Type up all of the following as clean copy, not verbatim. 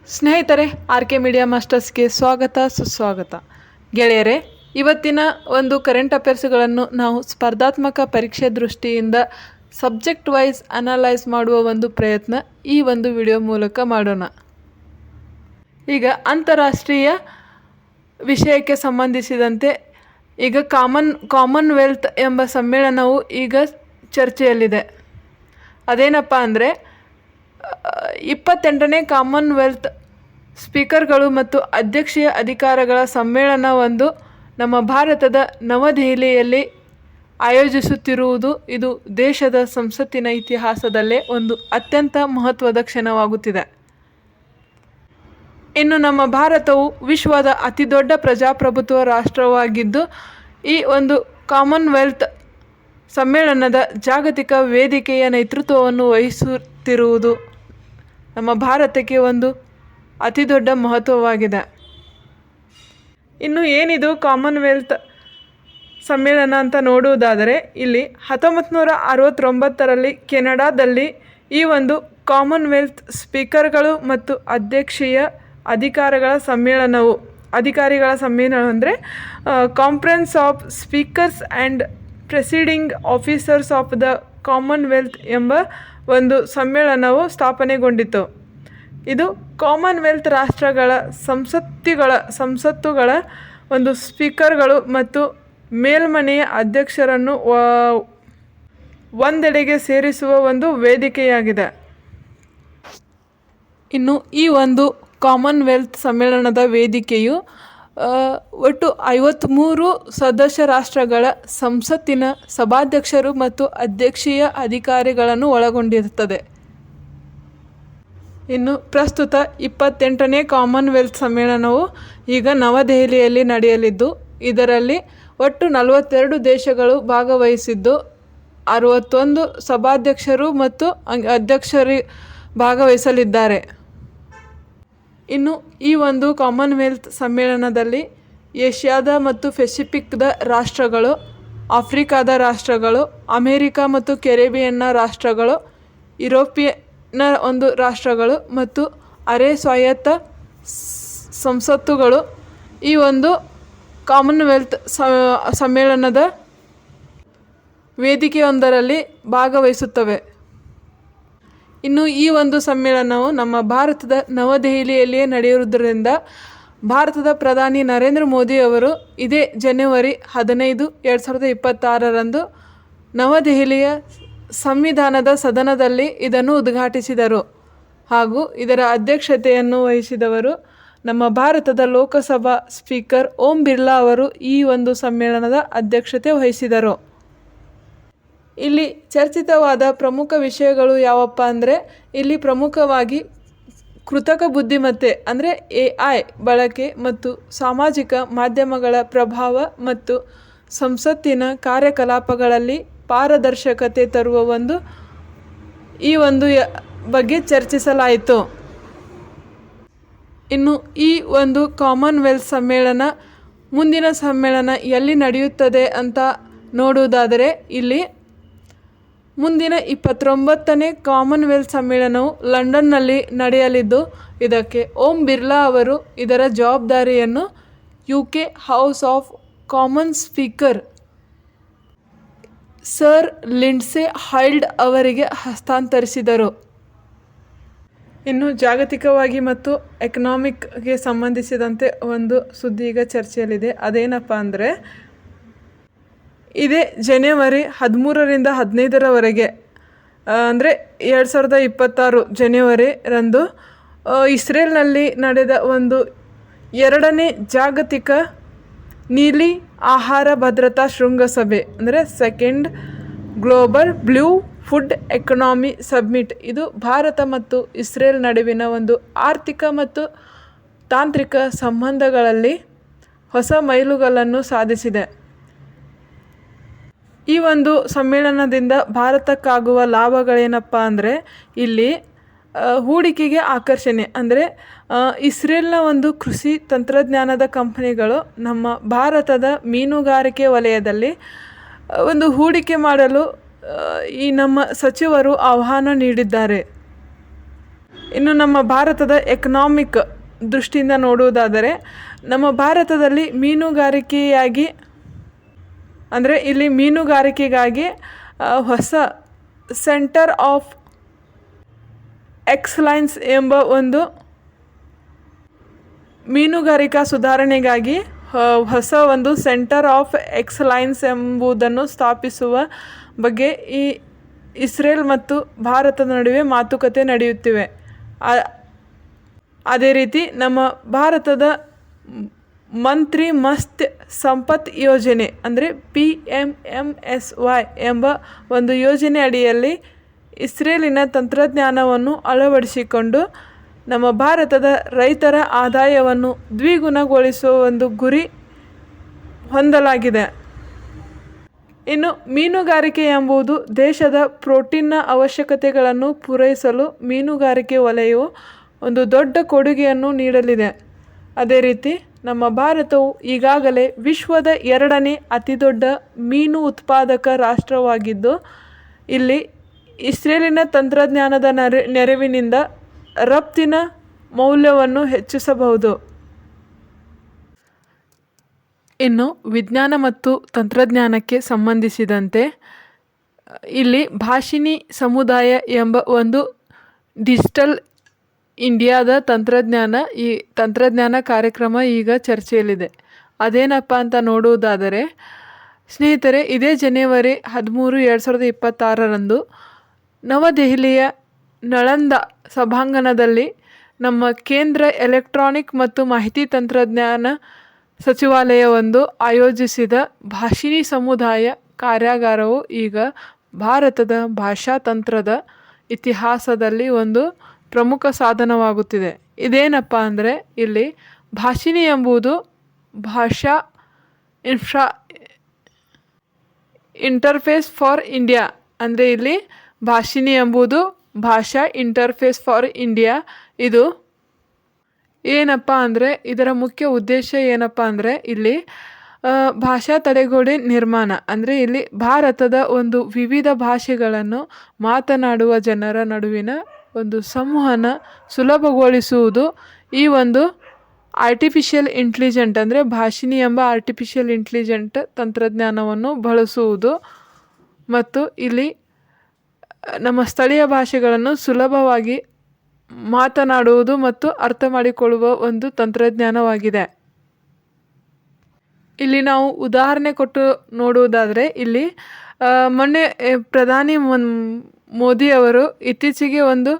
ಸ್ನೇಹಿತರೆ, R K media ಮಾಸ್ಟರ್ಸ್ಗೆ ಸ್ವಾಗತ ಸುಸ್ವಾಗತ. ಗೆಳೆಯರೆ, ಇವತ್ತಿನ ಒಂದು ಕರೆಂಟ್ ಅಫೇರ್ಸ್ಗಳನ್ನು ನಾವು ಸ್ಪರ್ಧಾತ್ಮಕ ಪರೀಕ್ಷೆ ದೃಷ್ಟಿಯಿಂದ ಸಬ್ಜೆಕ್ಟ್ ವೈಸ್ ಅನಲೈಸ್ ಮಾಡುವ ಒಂದು ಪ್ರಯತ್ನ ಈ ಒಂದು ವಿಡಿಯೋ ಮೂಲಕ ಮಾಡೋಣ. ಈಗ ಅಂತಾರಾಷ್ಟ್ರೀಯ ವಿಷಯಕ್ಕೆ ಸಂಬಂಧಿಸಿದಂತೆ ಈಗ ಕಾಮನ್ವೆಲ್ತ್ ಎಂಬ ಸಮ್ಮೇಳನವು ಈಗ ಚರ್ಚೆಯಲ್ಲಿದೆ. ಅದೇನಪ್ಪ ಅಂದರೆ 28ನೇ ಕಾಮನ್ವೆಲ್ತ್ ಸ್ಪೀಕರ್ಗಳು ಮತ್ತು ಅಧ್ಯಕ್ಷೀಯ ಅಧಿಕಾರಗಳ ಸಮ್ಮೇಳನ ಒಂದು ನಮ್ಮ ಭಾರತದ ನವದೆಹಲಿಯಲ್ಲಿ ಆಯೋಜಿಸುತ್ತಿರುವುದು ಇದು ದೇಶದ ಸಂಸತ್ತಿನ ಇತಿಹಾಸದಲ್ಲೇ ಒಂದು ಅತ್ಯಂತ ಮಹತ್ವದ ಕ್ಷಣವಾಗುತ್ತಿದೆ. ಇನ್ನು ನಮ್ಮ ಭಾರತವು ವಿಶ್ವದ ಅತಿದೊಡ್ಡ ಪ್ರಜಾಪ್ರಭುತ್ವ ರಾಷ್ಟ್ರವಾಗಿದ್ದು ಈ ಒಂದು ಕಾಮನ್ವೆಲ್ತ್ ಸಮ್ಮೇಳನದ ಜಾಗತಿಕ ವೇದಿಕೆಯ ನೇತೃತ್ವವನ್ನು ವಹಿಸುತ್ತಿರುವುದು ನಮ್ಮ ಭಾರತಕ್ಕೆ ಒಂದು ಅತಿ ದೊಡ್ಡ ಮಹತ್ವವಾಗಿದೆ. ಇನ್ನು ಏನಿದು ಕಾಮನ್ವೆಲ್ತ್ ಸಮ್ಮೇಳನ ಅಂತ ನೋಡುವುದಾದರೆ, ಇಲ್ಲಿ 1969ರಲ್ಲಿ ಕೆನಡಾದಲ್ಲಿ ಈ ಒಂದು ಕಾಮನ್ವೆಲ್ತ್ ಸ್ಪೀಕರ್ಗಳು ಮತ್ತು ಅಧ್ಯಕ್ಷೀಯ ಅಧಿಕಾರಿಗಳ ಸಮ್ಮೇಳನ ಅಂದರೆ conference of speakers and presiding officers of the Commonwealth ಎಂಬ ಒಂದು ಸಮ್ಮೇಳನವು ಸ್ಥಾಪನೆಗೊಂಡಿತು. ಇದು ಕಾಮನ್ವೆಲ್ತ್ ರಾಷ್ಟ್ರಗಳ ಸಂಸತ್ತುಗಳ ಒಂದು ಸ್ಪೀಕರ್ಗಳು ಮತ್ತು ಮೇಲ್ಮನೆಯ ಅಧ್ಯಕ್ಷರನ್ನು ಒಂದೆಡೆಗೆ ಸೇರಿಸುವ ಒಂದು ವೇದಿಕೆಯಾಗಿದೆ. ಇನ್ನು ಈ ಒಂದು ಕಾಮನ್ವೆಲ್ತ್ ಸಮ್ಮೇಳನದ ವೇದಿಕೆಯು ಒಟ್ಟು 53 ಸದಸ್ಯ ರಾಷ್ಟ್ರಗಳ ಸಂಸತ್ತಿನ ಸಭಾಧ್ಯಕ್ಷರು ಮತ್ತು ಅಧ್ಯಕ್ಷೀಯ ಅಧಿಕಾರಿಗಳನ್ನು ಒಳಗೊಂಡಿರುತ್ತದೆ. ಇನ್ನು ಪ್ರಸ್ತುತ 28ನೇ ಕಾಮನ್ವೆಲ್ತ್ ಸಮ್ಮೇಳನವು ಈಗ ನವದೆಹಲಿಯಲ್ಲಿ ನಡೆಯಲಿದ್ದು, ಇದರಲ್ಲಿ ಒಟ್ಟು 42 ದೇಶಗಳು ಭಾಗವಹಿಸಿದ್ದು 61 ಸಭಾಧ್ಯಕ್ಷರು ಮತ್ತು ಅಧ್ಯಕ್ಷರು ಭಾಗವಹಿಸಲಿದ್ದಾರೆ. ಇನ್ನು ಈ ಒಂದು ಕಾಮನ್ವೆಲ್ತ್ ಸಮ್ಮೇಳನದಲ್ಲಿ ಏಷ್ಯಾದ ಮತ್ತು ಪೆಸಿಫಿಕ್ದ ರಾಷ್ಟ್ರಗಳು, ಆಫ್ರಿಕಾದ ರಾಷ್ಟ್ರಗಳು, ಅಮೇರಿಕಾ ಮತ್ತು ಕೆರಿಬಿಯನ್ನ ರಾಷ್ಟ್ರಗಳು, ಯುರೋಪಿಯನ್ ಒಂದು ರಾಷ್ಟ್ರಗಳು ಮತ್ತು ಅರೆ ಸ್ವಾಯತ್ತ ಸಂಸತ್ತುಗಳು ಈ ಒಂದು ಕಾಮನ್ವೆಲ್ತ್ ಸಮ್ಮೇಳನದ ವೇದಿಕೆಯೊಂದರಲ್ಲಿ ಭಾಗವಹಿಸುತ್ತವೆ. ಇನ್ನು ಈ ಒಂದು ಸಮ್ಮೇಳನವು ನಮ್ಮ ಭಾರತದ ನವದೆಹಲಿಯಲ್ಲಿಯೇ ನಡೆಯುವುದರಿಂದ ಭಾರತದ ಪ್ರಧಾನಿ ನರೇಂದ್ರ ಮೋದಿ ಅವರು ಇದೇ ಜನವರಿ 15, 2026ರಂದು ನವದೆಹಲಿಯ ಸಂವಿಧಾನದ ಸದನದಲ್ಲಿ ಇದನ್ನು ಉದ್ಘಾಟಿಸಿದರು. ಹಾಗೂ ಇದರ ಅಧ್ಯಕ್ಷತೆಯನ್ನು ವಹಿಸಿದವರು ನಮ್ಮ ಭಾರತದ ಲೋಕಸಭಾ ಸ್ಪೀಕರ್ ಓಂ ಬಿರ್ಲಾ ಅವರು ಈ ಒಂದು ಸಮ್ಮೇಳನದ ಅಧ್ಯಕ್ಷತೆ ವಹಿಸಿದರು. ಇಲ್ಲಿ ಚರ್ಚಿತವಾದ ಪ್ರಮುಖ ವಿಷಯಗಳು ಯಾವಪ್ಪ ಅಂದರೆ, ಇಲ್ಲಿ ಪ್ರಮುಖವಾಗಿ ಕೃತಕ ಬುದ್ಧಿಮತ್ತೆ ಅಂದರೆ AI ಬಳಕೆ ಮತ್ತು ಸಾಮಾಜಿಕ ಮಾಧ್ಯಮಗಳ ಪ್ರಭಾವ ಮತ್ತು ಸಂಸತ್ತಿನ ಕಾರ್ಯಕಲಾಪಗಳಲ್ಲಿ ಪಾರದರ್ಶಕತೆ ತರುವ ಈ ಒಂದು ಬಗ್ಗೆ ಚರ್ಚಿಸಲಾಯಿತು. ಇನ್ನು ಈ ಒಂದು ಕಾಮನ್ವೆಲ್ತ್ ಸಮ್ಮೇಳನ ಮುಂದಿನ ಸಮ್ಮೇಳನ ಎಲ್ಲಿ ನಡೆಯುತ್ತದೆ ಅಂತ ನೋಡುವುದಾದರೆ, ಇಲ್ಲಿ ಮುಂದಿನ 29ನೇ ಕಾಮನ್ವೆಲ್ತ್ ಸಮ್ಮೇಳನವು ಲಂಡನ್ನಲ್ಲಿ ನಡೆಯಲಿದ್ದು, ಇದಕ್ಕೆ ಓಂ ಬಿರ್ಲಾ ಅವರು ಇದರ ಜವಾಬ್ದಾರಿಯನ್ನು UK House of Commons speaker sir Lindsay Hoyle ಅವರಿಗೆ ಹಸ್ತಾಂತರಿಸಿದರು. ಇನ್ನು ಜಾಗತಿಕವಾಗಿ ಮತ್ತು ಎಕನಾಮಿಕ್ಗೆ ಸಂಬಂಧಿಸಿದಂತೆ ಒಂದು ಸುದ್ದಿ ಈಗ ಚರ್ಚೆಯಲ್ಲಿದೆ. ಅದೇನಪ್ಪ ಅಂದರೆ, ಇದೇ ಜನವರಿ 13ರಿಂದ 15ರವರೆಗೆ ಅಂದರೆ 2026 ಜನವರಿರಂದು ಇಸ್ರೇಲ್ನಲ್ಲಿ ನಡೆದ ಒಂದು 2ನೇ ಜಾಗತಿಕ ನೀಲಿ ಆಹಾರ ಭದ್ರತಾ ಶೃಂಗಸಭೆ ಅಂದರೆ second global blue food economy submit, ಇದು ಭಾರತ ಮತ್ತು ಇಸ್ರೇಲ್ ನಡುವಿನ ಒಂದು ಆರ್ಥಿಕ ಮತ್ತು ತಾಂತ್ರಿಕ ಸಂಬಂಧಗಳಲ್ಲಿ ಹೊಸ ಮೈಲುಗಲ್ಲನ್ನು ಸಾಧಿಸಿದೆ. ಈ ಒಂದು ಸಮ್ಮೇಳನದಿಂದ ಭಾರತಕ್ಕಾಗುವ ಲಾಭಗಳೇನಪ್ಪ ಅಂದರೆ, ಇಲ್ಲಿ ಹೂಡಿಕೆಗೆ ಆಕರ್ಷಣೆ ಅಂದರೆ ಇಸ್ರೇಲ್ನ ಒಂದು ಕೃಷಿ ತಂತ್ರಜ್ಞಾನದ ಕಂಪನಿಗಳು ನಮ್ಮ ಭಾರತದ ಮೀನುಗಾರಿಕೆ ವಲಯದಲ್ಲಿ ಒಂದು ಹೂಡಿಕೆ ಮಾಡಲು ಈ ನಮ್ಮ ಸಚಿವರು ಆಹ್ವಾನ ನೀಡಿದ್ದಾರೆ. ಇನ್ನು ನಮ್ಮ ಭಾರತದ ಎಕನಾಮಿಕ್ ದೃಷ್ಟಿಯಿಂದ ನೋಡುವುದಾದರೆ ನಮ್ಮ ಭಾರತದಲ್ಲಿ ಮೀನುಗಾರಿಕೆಯಾಗಿ ಅಂದರೆ ಇಲ್ಲಿ ಮೀನುಗಾರಿಕೆಗಾಗಿ ಹೊಸ ಸೆಂಟರ್ ಆಫ್ ಎಕ್ಸಲೆನ್ಸ್ ಎಂಬ ಒಂದು ಮೀನುಗಾರಿಕಾ ಸುಧಾರಣೆಗಾಗಿ ಹೊಸ ಒಂದು ಸೆಂಟರ್ ಆಫ್ ಎಕ್ಸಲೆನ್ಸ್ ಎಂಬುದನ್ನು ಸ್ಥಾಪಿಸುವ ಬಗ್ಗೆ ಈ ಇಸ್ರೇಲ್ ಮತ್ತು ಭಾರತದ ನಡುವೆ ಮಾತುಕತೆ ನಡೆಯುತ್ತಿವೆ. ಅದೇ ರೀತಿ ನಮ್ಮ ಭಾರತದ ಮಂತ್ರಿ ಮತ್ಸ್ಯ ಸಂಪತ್ ಯೋಜನೆ ಅಂದರೆ PMMSY ಎಂಬ ಒಂದು ಯೋಜನೆ ಅಡಿಯಲ್ಲಿ ಇಸ್ರೇಲಿನ ತಂತ್ರಜ್ಞಾನವನ್ನು ಅಳವಡಿಸಿಕೊಂಡು ನಮ್ಮ ಭಾರತದ ರೈತರ ಆದಾಯವನ್ನು ದ್ವಿಗುಣಗೊಳಿಸುವ ಒಂದು ಗುರಿ ಹೊಂದಲಾಗಿದೆ. ಇನ್ನು ಮೀನುಗಾರಿಕೆ ಎಂಬುದು ದೇಶದ ಪ್ರೋಟೀನ್ನ ಅವಶ್ಯಕತೆಗಳನ್ನು ಪೂರೈಸಲು ಮೀನುಗಾರಿಕೆ ವಲಯವು ಒಂದು ದೊಡ್ಡ ಕೊಡುಗೆಯನ್ನು ನೀಡಲಿದೆ. ಅದೇ ರೀತಿ ನಮ್ಮ ಭಾರತವು ಈಗಾಗಲೇ ವಿಶ್ವದ 2ನೇ ಅತಿದೊಡ್ಡ ಮೀನು ಉತ್ಪಾದಕ ರಾಷ್ಟ್ರವಾಗಿದ್ದು ಇಲ್ಲಿ ಇಸ್ರೇಲಿನ ತಂತ್ರಜ್ಞಾನದ ನೆರವಿನಿಂದ ರಫ್ತಿನ ಮೌಲ್ಯವನ್ನು ಹೆಚ್ಚಿಸಬಹುದು. ಇನ್ನು ವಿಜ್ಞಾನ ಮತ್ತು ತಂತ್ರಜ್ಞಾನಕ್ಕೆ ಸಂಬಂಧಿಸಿದಂತೆ ಇಲ್ಲಿ ಭಾಷಿಣಿ ಸಮುದಾಯ ಎಂಬ ಒಂದು ಡಿಜಿಟಲ್ ಇಂಡಿಯಾದ ಈ ತಂತ್ರಜ್ಞಾನ ಕಾರ್ಯಕ್ರಮ ಈಗ ಚರ್ಚೆಯಲ್ಲಿದೆ. ಅದೇನಪ್ಪ ಅಂತ ನೋಡುವುದಾದರೆ ಸ್ನೇಹಿತರೆ, ಇದೇ ಜನವರಿ 13, 2026ರಂದು ನವದೆಹಲಿಯ ನಳಂದ ಸಭಾಂಗಣದಲ್ಲಿ ನಮ್ಮ ಕೇಂದ್ರ ಎಲೆಕ್ಟ್ರಾನಿಕ್ ಮತ್ತು ಮಾಹಿತಿ ತಂತ್ರಜ್ಞಾನ ಸಚಿವಾಲಯವೊಂದು ಆಯೋಜಿಸಿದ ಭಾಷಿಣಿ ಸಮುದಾಯ ಕಾರ್ಯಾಗಾರವು ಈಗ ಭಾರತದ ಭಾಷಾತಂತ್ರದ ಇತಿಹಾಸದಲ್ಲಿ ಒಂದು ಪ್ರಮುಖ ಸಾಧನವಾಗುತ್ತಿದೆ. ಇದೇನಪ್ಪ ಅಂದರೆ ಇಲ್ಲಿ ಭಾಷಿಣಿ ಎಂಬುದು ಭಾಷಾ ಇಂಟರ್ಫೇಸ್ ಫಾರ್ ಇಂಡಿಯಾ ಅಂದರೆ ಇಲ್ಲಿ ಭಾಷಿಣಿ ಎಂಬುದು ಭಾಷಾ ಇಂಟರ್ಫೇಸ್ ಫಾರ್ ಇಂಡಿಯಾ. ಇದು ಏನಪ್ಪ ಅಂದರೆ ಇದರ ಮುಖ್ಯ ಉದ್ದೇಶ ಏನಪ್ಪ ಅಂದರೆ ಇಲ್ಲಿ ಭಾಷಾ ತಡೆಗೋಡೆ ನಿರ್ಮಾಣ ಅಂದರೆ ಇಲ್ಲಿ ಭಾರತದ ಒಂದು ವಿವಿಧ ಭಾಷೆಗಳನ್ನು ಮಾತನಾಡುವ ಜನರ ನಡುವಿನ ಒಂದು ಸಂವಹನ ಸುಲಭಗೊಳಿಸುವುದು. ಈ ಒಂದು ಆರ್ಟಿಫಿಷಿಯಲ್ ಇಂಟೆಲಿಜೆಂಟ್ ಅಂದರೆ ಭಾಷಿಣಿ ಎಂಬ ಆರ್ಟಿಫಿಷಿಯಲ್ ಇಂಟೆಲಿಜೆಂಟ್ ತಂತ್ರಜ್ಞಾನವನ್ನು ಬಳಸುವುದು ಮತ್ತು ಇಲ್ಲಿ ನಮ್ಮ ಸ್ಥಳೀಯ ಭಾಷೆಗಳನ್ನು ಸುಲಭವಾಗಿ ಮಾತನಾಡುವುದು ಮತ್ತು ಅರ್ಥ ಮಾಡಿಕೊಳ್ಳುವ ಒಂದು ತಂತ್ರಜ್ಞಾನವಾಗಿದೆ. ಇಲ್ಲಿ ನಾವು ಉದಾಹರಣೆ ಕೊಟ್ಟು ನೋಡುವುದಾದರೆ ಇಲ್ಲಿ ಮೊನ್ನೆ ಪ್ರಧಾನಿ ಮೋದಿಯವರು ಇತ್ತೀಚೆಗೆ ಒಂದು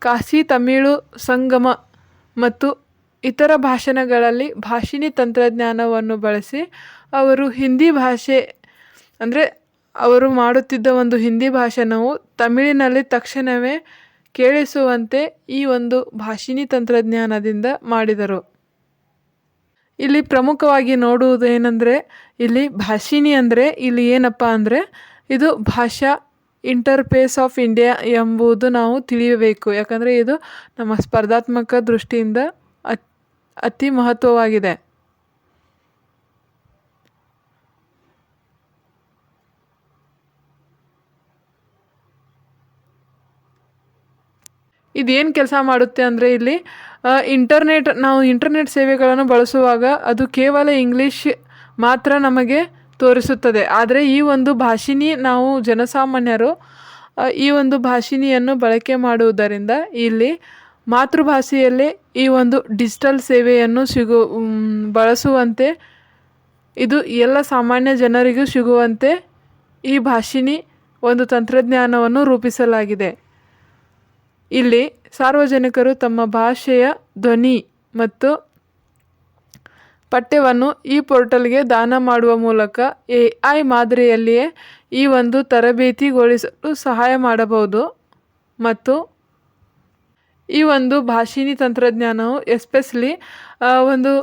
ಕಾಶಿ ತಮಿಳು ಸಂಗಮ ಮತ್ತು ಇತರ ಭಾಷಣಗಳಲ್ಲಿ ಭಾಷಿಣಿ ತಂತ್ರಜ್ಞಾನವನ್ನು ಬಳಸಿ ಅವರು ಹಿಂದಿ ಭಾಷೆ ಅಂದರೆ ಅವರು ಮಾಡುತ್ತಿದ್ದ ಒಂದು ಹಿಂದಿ ಭಾಷಣವು ತಮಿಳಿನಲ್ಲಿ ತಕ್ಷಣವೇ ಕೇಳಿಸುವಂತೆ ಈ ಒಂದು ಭಾಷಿಣಿ ತಂತ್ರಜ್ಞಾನದಿಂದ ಮಾಡಿದರು. ಇಲ್ಲಿ ಪ್ರಮುಖವಾಗಿ ನೋಡುವುದೇನೆಂದರೆ ಇಲ್ಲಿ ಭಾಷಿಣಿ ಅಂದರೆ ಇಲ್ಲಿ ಏನಪ್ಪ ಅಂದರೆ ಇದು ಭಾಷಾ ಇಂಟರ್ಫೇಸ್ ಆಫ್ ಇಂಡಿಯಾ ಎಂಬುದು ನಾವು ತಿಳಿಯಬೇಕು. ಯಾಕಂದರೆ ಇದು ನಮ್ಮ ಸ್ಪರ್ಧಾತ್ಮಕ ದೃಷ್ಟಿಯಿಂದ ಅತಿ ಮಹತ್ವವಾಗಿದೆ. ಇದೇನು ಕೆಲಸ ಮಾಡುತ್ತೆ ಅಂದರೆ ಇಲ್ಲಿ ನಾವು ಇಂಟರ್ನೆಟ್ ಸೇವೆಗಳನ್ನು ಬಳಸುವಾಗ ಅದು ಕೇವಲ ಇಂಗ್ಲೀಷ್ ಮಾತ್ರ ನಮಗೆ ತೋರಿಸುತ್ತದೆ. ಆದರೆ ಈ ಒಂದು ಭಾಷಿಣಿ ನಾವು ಜನಸಾಮಾನ್ಯರು ಈ ಒಂದು ಭಾಷಿಣಿಯನ್ನು ಬಳಕೆ ಮಾಡುವುದರಿಂದ ಇಲ್ಲಿ ಮಾತೃಭಾಷೆಯಲ್ಲೇ ಈ ಒಂದು ಡಿಜಿಟಲ್ ಸೇವೆಯನ್ನು ಬಳಸುವಂತೆ ಇದು ಎಲ್ಲ ಸಾಮಾನ್ಯ ಜನರಿಗೂ ಸಿಗುವಂತೆ ಈ ಭಾಷಿಣಿ ಒಂದು ತಂತ್ರಜ್ಞಾನವನ್ನು ರೂಪಿಸಲಾಗಿದೆ. ಇಲ್ಲಿ ಸಾರ್ವಜನಿಕರು ತಮ್ಮ ಭಾಷೆಯ ಧ್ವನಿ ಮತ್ತು ಪಠ್ಯವನ್ನು ಈ ಪೋರ್ಟಲ್ಗೆ ದಾನ ಮಾಡುವ ಮೂಲಕ AI ಮಾದರಿಯಲ್ಲಿಯೇ ಈ ಒಂದು ತರಬೇತಿಗೊಳಿಸಲು ಸಹಾಯ ಮಾಡಬಹುದು. ಮತ್ತು ಈ ಒಂದು ಭಾಷಿಣಿ ತಂತ್ರಜ್ಞಾನವು ಎಸ್ಪೆಷಲಿ ಒಂದು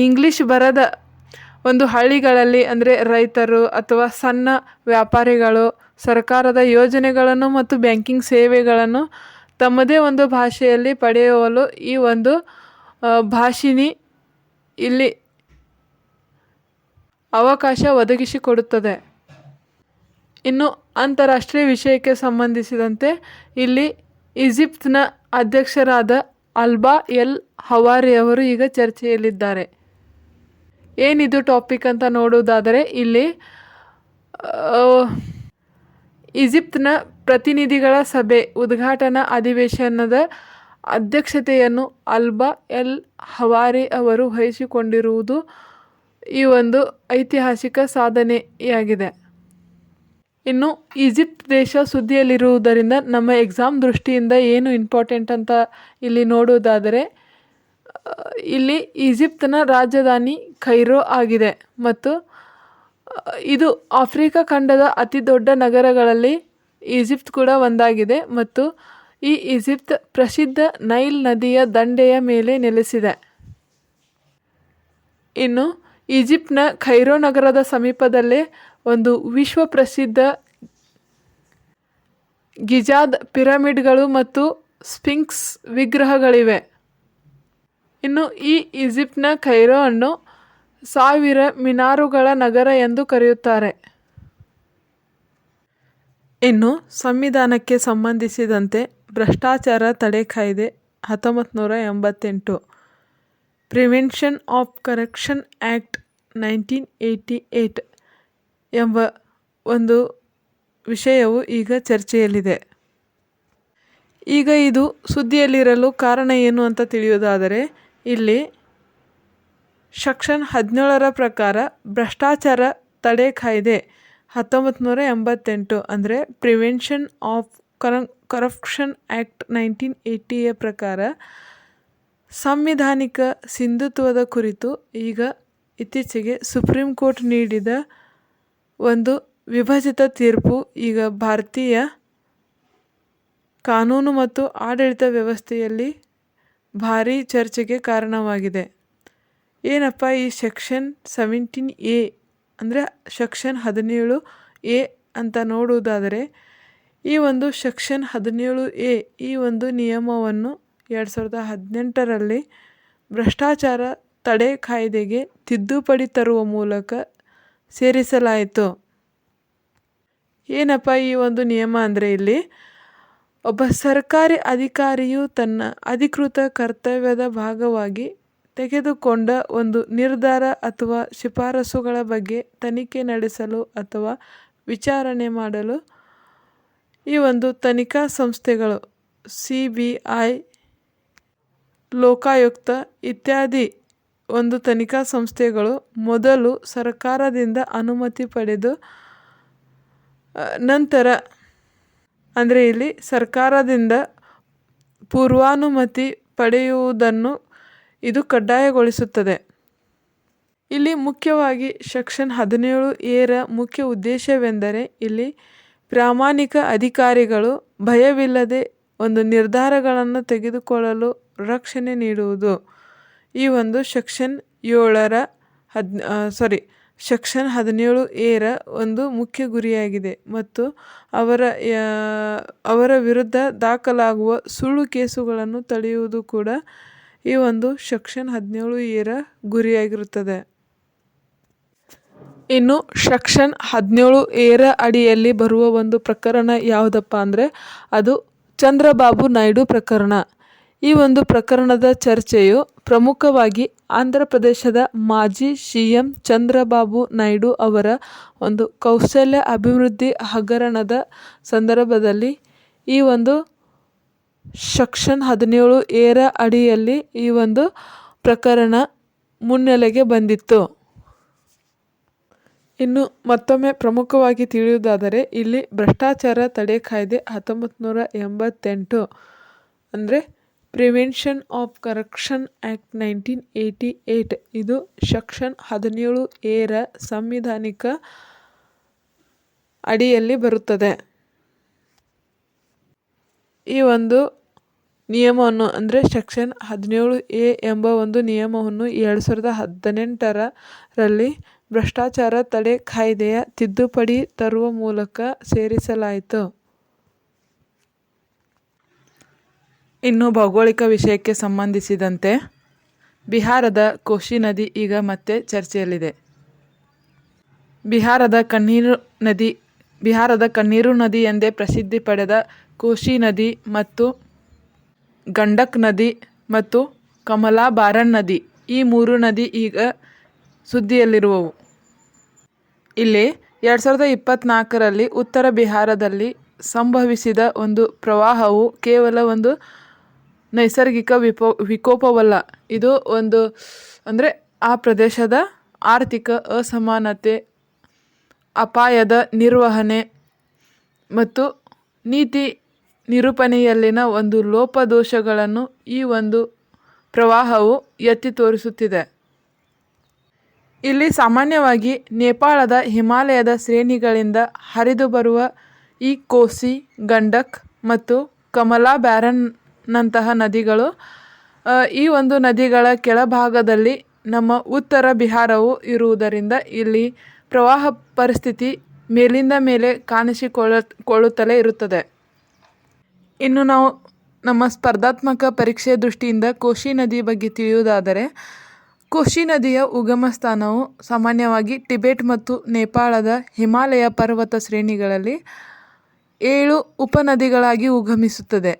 ಇಂಗ್ಲೀಷ್ ಬರದ ಒಂದು ಹಳ್ಳಿಗಳಲ್ಲಿ ಅಂದರೆ ರೈತರು ಅಥವಾ ಸಣ್ಣ ವ್ಯಾಪಾರಿಗಳು ಸರ್ಕಾರದ ಯೋಜನೆಗಳನ್ನು ಮತ್ತು ಬ್ಯಾಂಕಿಂಗ್ ಸೇವೆಗಳನ್ನು ತಮ್ಮದೇ ಒಂದು ಭಾಷೆಯಲ್ಲಿ ಪಡೆಯಲು ಈ ಒಂದು ಭಾಷಿಣಿ ಇಲ್ಲಿ ಅವಕಾಶ ಒದಗಿಸಿಕೊಡುತ್ತದೆ. ಇನ್ನು ಅಂತಾರಾಷ್ಟ್ರೀಯ ವಿಷಯಕ್ಕೆ ಸಂಬಂಧಿಸಿದಂತೆ ಇಲ್ಲಿ ಈಜಿಪ್ಟ್ನ ಅಧ್ಯಕ್ಷರಾದ ಅಲ್ಬಾ ಎಲ್ ಹವಾರಿ ಅವರು ಈಗ ಚರ್ಚೆಯಲ್ಲಿದ್ದಾರೆ. ಏನಿದು ಟಾಪಿಕ್ ಅಂತ ನೋಡುವುದಾದರೆ ಇಲ್ಲಿ ಈಜಿಪ್ಟ್ನ ಪ್ರತಿನಿಧಿಗಳ ಸಭೆ ಉದ್ಘಾಟನಾ ಅಧಿವೇಶನದ ಅಧ್ಯಕ್ಷತೆಯನ್ನು ಅಲ್ಬಾ ಎಲ್ ಹವಾರಿ ಅವರು ವಹಿಸಿಕೊಂಡಿರುವುದು ಈ ಒಂದು ಐತಿಹಾಸಿಕ ಸಾಧನೆಯಾಗಿದೆ. ಇನ್ನು ಈಜಿಪ್ಟ್ ದೇಶ ಸುದ್ದಿಯಲ್ಲಿರುವುದರಿಂದ ನಮ್ಮ ಎಕ್ಸಾಮ್ ದೃಷ್ಟಿಯಿಂದ ಏನು ಇಂಪಾರ್ಟೆಂಟ್ ಅಂತ ಇಲ್ಲಿ ನೋಡುವುದಾದರೆ ಇಲ್ಲಿ ಈಜಿಪ್ಟ್ನ ರಾಜಧಾನಿ ಕೈರೋ ಆಗಿದೆ ಮತ್ತು ಇದು ಆಫ್ರಿಕಾ ಖಂಡದ ಅತಿ ದೊಡ್ಡ ನಗರಗಳಲ್ಲಿ ಈಜಿಪ್ಟ್ ಕೂಡ ಒಂದಾಗಿದೆ ಮತ್ತು ಈ ಈಜಿಪ್ಟ್ ಪ್ರಸಿದ್ಧ ನೈಲ್ ನದಿಯ ದಂಡೆಯ ಮೇಲೆ ನೆಲೆಸಿದೆ. ಇನ್ನು ಈಜಿಪ್ಟ್ನ ಖೈರೋ ನಗರದ ಸಮೀಪದಲ್ಲೇ ಒಂದು ವಿಶ್ವ ಪ್ರಸಿದ್ಧ ಗಿಜಾದ್ ಪಿರಮಿಡ್ಗಳು ಮತ್ತು ಸ್ಫಿಂಕ್ಸ್ ವಿಗ್ರಹಗಳಿವೆ. ಇನ್ನು ಈ ಈಜಿಪ್ಟ್ನ ಖೈರೋ ಅನ್ನು 1000 ಮಿನಾರುಗಳ ನಗರ ಎಂದು ಕರೆಯುತ್ತಾರೆ. ಇನ್ನು ಸಂವಿಧಾನಕ್ಕೆ ಸಂಬಂಧಿಸಿದಂತೆ ಭ್ರಷ್ಟಾಚಾರ ತಡೆ ಕಾಯ್ದೆ 1988, ಪ್ರಿವೆನ್ಷನ್ ಆಫ್ ಕರಪ್ಷನ್ ಆ್ಯಕ್ಟ್ 1988 ಎಂಬ ಒಂದು ವಿಷಯವು ಈಗ ಚರ್ಚೆಯಲ್ಲಿದೆ. ಈಗ ಇದು ಸುದ್ದಿಯಲ್ಲಿರಲು ಕಾರಣ ಏನು ಅಂತ ತಿಳಿಯುವುದಾದರೆ ಇಲ್ಲಿ ಸೆಕ್ಷನ್ 17ರ ಪ್ರಕಾರ ಭ್ರಷ್ಟಾಚಾರ ತಡೆ ಕಾಯ್ದೆ 1988 ಅಂದರೆ ಪ್ರಿವೆನ್ಷನ್ ಆಫ್ ಕರಪ್ಷನ್ ಆ್ಯಕ್ಟ್ 1980ಯ ಪ್ರಕಾರ ಸಾಂವಿಧಾನಿಕ ಸಿಂಧುತ್ವದ ಕುರಿತು ಈಗ ಇತ್ತೀಚೆಗೆ ಸುಪ್ರೀಂ ಕೋರ್ಟ್ ನೀಡಿದ ಒಂದು ವಿಭಜಿತ ತೀರ್ಪು ಈಗ ಭಾರತೀಯ ಕಾನೂನು ಮತ್ತು ಆಡಳಿತ ವ್ಯವಸ್ಥೆಯಲ್ಲಿ ಭಾರೀ ಚರ್ಚೆಗೆ ಕಾರಣವಾಗಿದೆ. ಏನಪ್ಪ ಈ ಸೆಕ್ಷನ್ 17A ಅಂದರೆ ಸೆಕ್ಷನ್ 17A ಅಂತ ನೋಡುವುದಾದರೆ ಈ ಒಂದು ಸೆಕ್ಷನ್ 17A ಈ ಒಂದು ನಿಯಮವನ್ನು 2018ರಲ್ಲಿ ಭ್ರಷ್ಟಾಚಾರ ತಡೆ ಕಾಯ್ದೆಗೆ ತಿದ್ದುಪಡಿ ತರುವ ಮೂಲಕ ಸೇರಿಸಲಾಯಿತು. ಏನಪ್ಪ ಈ ಒಂದು ನಿಯಮ ಅಂದರೆ ಇಲ್ಲಿ ಒಬ್ಬ ಸರ್ಕಾರಿ ಅಧಿಕಾರಿಯು ತನ್ನ ಅಧಿಕೃತ ಕರ್ತವ್ಯದ ಭಾಗವಾಗಿ ತೆಗೆದುಕೊಂಡ ಒಂದು ನಿರ್ಧಾರ ಅಥವಾ ಶಿಫಾರಸುಗಳ ಬಗ್ಗೆ ತನಿಖೆ ನಡೆಸಲು ಅಥವಾ ವಿಚಾರಣೆ ಮಾಡಲು ಈ ಒಂದು ತನಿಖಾ ಸಂಸ್ಥೆಗಳು CBI, ಲೋಕಾಯುಕ್ತ ಇತ್ಯಾದಿ ಒಂದು ತನಿಖಾ ಸಂಸ್ಥೆಗಳು ಮೊದಲು ಸರ್ಕಾರದಿಂದ ಅನುಮತಿ ಪಡೆದು ನಂತರ ಅಂದರೆ ಇಲ್ಲಿ ಸರ್ಕಾರದಿಂದ ಪೂರ್ವಾನುಮತಿ ಪಡೆಯುವುದನ್ನು ಇದು ಕಡ್ಡಾಯಗೊಳಿಸುತ್ತದೆ. ಇಲ್ಲಿ ಮುಖ್ಯವಾಗಿ ಸೆಕ್ಷನ್ 17Aರ ಮುಖ್ಯ ಉದ್ದೇಶವೆಂದರೆ ಇಲ್ಲಿ ಪ್ರಾಮಾಣಿಕ ಅಧಿಕಾರಿಗಳು ಭಯವಿಲ್ಲದೆ ಒಂದು ನಿರ್ಧಾರಗಳನ್ನು ತೆಗೆದುಕೊಳ್ಳಲು ರಕ್ಷಣೆ ನೀಡುವುದು. ಈ ಒಂದು ಸೆಕ್ಷನ್ 17Aರ ಒಂದು ಮುಖ್ಯ ಗುರಿಯಾಗಿದೆ ಮತ್ತು ಅವರ ವಿರುದ್ಧ ದಾಖಲಾಗುವ ಸುಳ್ಳು ಕೇಸುಗಳನ್ನು ತಡೆಯುವುದು ಕೂಡ ಈ ಒಂದು ಸೆಕ್ಷನ್ 17Aರ ಗುರಿಯಾಗಿರುತ್ತದೆ. ಇನ್ನು ಸೆಕ್ಷನ್ 17Aರ ಅಡಿಯಲ್ಲಿ ಬರುವ ಒಂದು ಪ್ರಕರಣ ಯಾವುದಪ್ಪ ಅಂದರೆ ಅದು ಚಂದ್ರಬಾಬು ನಾಯ್ಡು ಪ್ರಕರಣ. ಈ ಒಂದು ಪ್ರಕರಣದ ಚರ್ಚೆಯು ಪ್ರಮುಖವಾಗಿ ಆಂಧ್ರ ಪ್ರದೇಶದ ಮಾಜಿ CM ಚಂದ್ರಬಾಬು ನಾಯ್ಡು ಅವರ ಒಂದು ಕೌಶಲ್ಯ ಅಭಿವೃದ್ಧಿ ಹಗರಣದ ಸಂದರ್ಭದಲ್ಲಿ ಈ ಒಂದು ಸೆಕ್ಷನ್ 17Aರ ಅಡಿಯಲ್ಲಿ ಈ ಒಂದು ಪ್ರಕರಣ ಮುನ್ನೆಲೆಗೆ ಬಂದಿತ್ತು. ಇನ್ನು ಮತ್ತೊಮ್ಮೆ ಪ್ರಮುಖವಾಗಿ ತಿಳಿಯುವುದಾದರೆ ಇಲ್ಲಿ ಭ್ರಷ್ಟಾಚಾರ ತಡೆ ಕಾಯ್ದೆ 1988 ಅಂದರೆ ಪ್ರಿವೆನ್ಷನ್ ಆಫ್ ಕರಪ್ಷನ್ ಆ್ಯಕ್ಟ್ 1988 ಇದು ಸೆಕ್ಷನ್ 17Aರ ಸಾಂವಿಧಾನಿಕ ಅಡಿಯಲ್ಲಿ ಬರುತ್ತದೆ. ಈ ಒಂದು ನಿಯಮವನ್ನು ಅಂದರೆ ಸೆಕ್ಷನ್ 17A ಎಂಬ ಒಂದು ನಿಯಮವನ್ನು 2018ರಲ್ಲಿ ಭ್ರಷ್ಟಾಚಾರ ತಡೆ ಕಾಯ್ದೆಯ ತಿದ್ದುಪಡಿ ತರುವ ಮೂಲಕ ಸೇರಿಸಲಾಯಿತು. ಇನ್ನು ಭೌಗೋಳಿಕ ವಿಷಯಕ್ಕೆ ಸಂಬಂಧಿಸಿದಂತೆ ಬಿಹಾರದ ಕೋಶಿ ನದಿ ಈಗ ಮತ್ತೆ ಚರ್ಚೆಯಲ್ಲಿದೆ. ಬಿಹಾರದ ಕಣ್ಣೀರು ನದಿ ಬಿಹಾರದ ಕಣ್ಣೀರು ನದಿ ಎಂದೇ ಪ್ರಸಿದ್ಧಿ ಪಡೆದ ಕೋಶಿ ನದಿ ಮತ್ತು ಗಂಡಕ್ ನದಿ ಮತ್ತು ಕಮಲಾ ಬಾರನ್ ನದಿ, ಈ 3 ನದಿ ಈಗ ಸುದ್ದಿಯಲ್ಲಿರುವವು. ಇಲ್ಲಿ 2024ರಲ್ಲಿ ಉತ್ತರ ಬಿಹಾರದಲ್ಲಿ ಸಂಭವಿಸಿದ ಒಂದು ಪ್ರವಾಹವು ಕೇವಲ ಒಂದು ನೈಸರ್ಗಿಕ ವಿಕೋಪವಲ್ಲ, ಇದು ಒಂದು ಅಂದರೆ ಆ ಪ್ರದೇಶದ ಆರ್ಥಿಕ ಅಸಮಾನತೆ, ಅಪಾಯದ ನಿರ್ವಹಣೆ ಮತ್ತು ನೀತಿ ನಿರೂಪಣೆಯಲ್ಲಿನ ಒಂದು ಲೋಪದೋಷಗಳನ್ನು ಈ ಒಂದು ಪ್ರವಾಹವು ಎತ್ತಿ ತೋರಿಸುತ್ತಿದೆ. ಇಲ್ಲಿ ಸಾಮಾನ್ಯವಾಗಿ ನೇಪಾಳದ ಹಿಮಾಲಯದ ಶ್ರೇಣಿಗಳಿಂದ ಹರಿದು ಬರುವ ಈ ಕೋಸಿ, ಗಂಡಕ್ ಮತ್ತು ಕಮಲಾ ಬ್ಯಾರನ್ನಂತಹ ನದಿಗಳು, ಈ ಒಂದು ನದಿಗಳ ಕೆಳಭಾಗದಲ್ಲಿ ನಮ್ಮ ಉತ್ತರ ಬಿಹಾರವು ಇರುವುದರಿಂದ ಇಲ್ಲಿ ಪ್ರವಾಹ ಪರಿಸ್ಥಿತಿ ಮೇಲಿಂದ ಮೇಲೆ ಕಾಣಿಸಿಕೊಳ್ಳುತ್ತಲೇ ಇರುತ್ತದೆ. ಇನ್ನು ನಾವು ನಮ್ಮ ಸ್ಪರ್ಧಾತ್ಮಕ ಪರೀಕ್ಷೆ ದೃಷ್ಟಿಯಿಂದ ಕೋಶಿ ನದಿ ಬಗ್ಗೆ ತಿಳಿಯುವುದಾದರೆ, ಕೋಶಿ ನದಿಯ ಉಗಮ ಸ್ಥಾನವು ಸಾಮಾನ್ಯವಾಗಿ ಟಿಬೆಟ್ ಮತ್ತು ನೇಪಾಳದ ಹಿಮಾಲಯ ಪರ್ವತ ಶ್ರೇಣಿಗಳಲ್ಲಿ 7 ಉಪನದಿಗಳಾಗಿ ಉಗಮಿಸುತ್ತದೆ.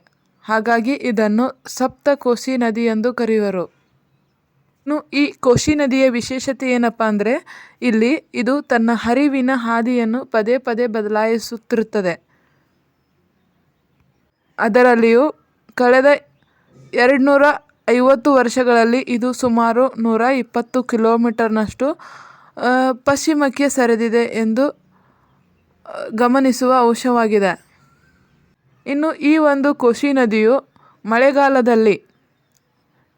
ಹಾಗಾಗಿ ಇದನ್ನು ಸಪ್ತ ಕೋಸಿ ನದಿ ಎಂದು ಕರೆಯುವರು. ಇನ್ನು ಈ ಕೋಶಿ ನದಿಯ ವಿಶೇಷತೆ ಏನಪ್ಪ ಅಂದರೆ, ಇಲ್ಲಿ ಇದು ತನ್ನ ಹರಿವಿನ ಹಾದಿಯನ್ನು ಪದೇ ಪದೇ ಬದಲಾಯಿಸುತ್ತಿರುತ್ತದೆ. ಅದರಲ್ಲಿಯೂ ಕಳೆದ 250 ವರ್ಷಗಳಲ್ಲಿ ಇದು ಸುಮಾರು 120 ಕಿಲೋಮೀಟರ್ನಷ್ಟು ಪಶ್ಚಿಮಕ್ಕೆ ಸರಿದಿದೆ ಎಂದು ಗಮನಿಸುವ ಅಂಶವಾಗಿದೆ. ಇನ್ನು ಈ ಒಂದು ಕೋಶಿ ನದಿಯು ಮಳೆಗಾಲದಲ್ಲಿ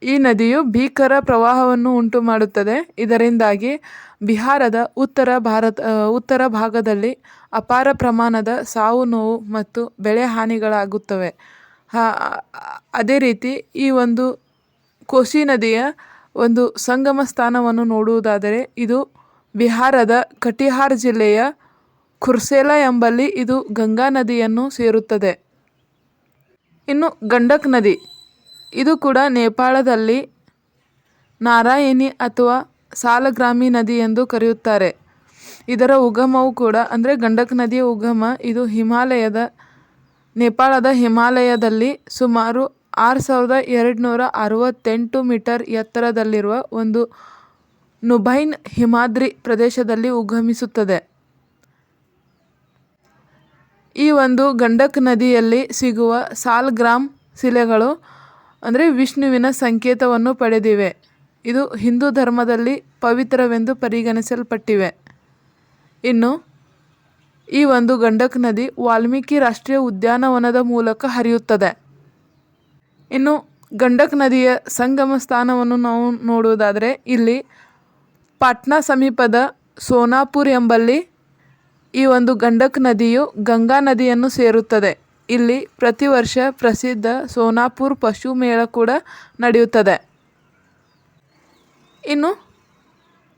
ಈ ನದಿಯು ಭೀಕರ ಪ್ರವಾಹವನ್ನು ಉಂಟು ಮಾಡುತ್ತದೆ. ಇದರಿಂದಾಗಿ ಬಿಹಾರದ ಉತ್ತರ ಭಾಗದಲ್ಲಿ ಅಪಾರ ಪ್ರಮಾಣದ ಸಾವು ನೋವು ಮತ್ತು ಬೆಳೆ ಹಾನಿಗಳಾಗುತ್ತವೆ. ಅದೇ ರೀತಿ ಈ ಒಂದು ಕೋಶಿ ನದಿಯ ಒಂದು ಸಂಗಮ ಸ್ಥಾನವನ್ನು ನೋಡುವುದಾದರೆ, ಇದು ಬಿಹಾರದ ಕಟಿಹಾರ್ ಜಿಲ್ಲೆಯ ಖುರ್ಸೇಲಾ ಎಂಬಲ್ಲಿ ಇದು ಗಂಗಾ ನದಿಯನ್ನು ಸೇರುತ್ತದೆ. ಇನ್ನು ಗಂಡಕ್ ನದಿ, ಇದು ಕೂಡ ನೇಪಾಳದಲ್ಲಿ ನಾರಾಯಣಿ ಅಥವಾ ಸಾಲಗ್ರಾಮಿ ನದಿ ಎಂದು ಕರೆಯುತ್ತಾರೆ. ಇದರ ಉಗಮವು ಕೂಡ ಅಂದರೆ ಗಂಡಕ್ ನದಿಯ ಉಗಮ ಇದು ನೇಪಾಳದ ಹಿಮಾಲಯದಲ್ಲಿ ಸುಮಾರು 6268 ಮೀಟರ್ ಎತ್ತರದಲ್ಲಿರುವ ಒಂದು ನುಬೈನ್ ಹಿಮಾದ್ರಿ ಪ್ರದೇಶದಲ್ಲಿ ಉಗಮಿಸುತ್ತದೆ. ಈ ಒಂದು ಗಂಡಕ್ ನದಿಯಲ್ಲಿ ಸಿಗುವ ಸಾಲ್ಗ್ರಾಮ್ ಶಿಲೆಗಳು ಅಂದರೆ ವಿಷ್ಣುವಿನ ಸಂಕೇತವನ್ನು ಪಡೆದಿವೆ. ಇದು ಹಿಂದೂ ಧರ್ಮದಲ್ಲಿ ಪವಿತ್ರವೆಂದು ಪರಿಗಣಿಸಲ್ಪಟ್ಟಿವೆ. ಇನ್ನು ಈ ಒಂದು ಗಂಡಕ್ ನದಿ ವಾಲ್ಮೀಕಿ ರಾಷ್ಟ್ರೀಯ ಉದ್ಯಾನವನದ ಮೂಲಕ ಹರಿಯುತ್ತದೆ. ಇನ್ನು ಗಂಡಕ್ ನದಿಯ ಸಂಗಮ ಸ್ಥಾನವನ್ನು ನಾವು ನೋಡುವುದಾದರೆ, ಇಲ್ಲಿ ಪಾಟ್ನಾ ಸಮೀಪದ ಸೋನಾಪುರ್ ಎಂಬಲ್ಲಿ ಈ ಒಂದು ಗಂಡಕ್ ನದಿಯು ಗಂಗಾ ನದಿಯನ್ನು ಸೇರುತ್ತದೆ. ಇಲ್ಲಿ ಪ್ರತಿ ವರ್ಷ ಪ್ರಸಿದ್ಧ ಸೋನಾಪುರ್ ಪಶು ಮೇಳ ಕೂಡ ನಡೆಯುತ್ತದೆ. ಇನ್ನು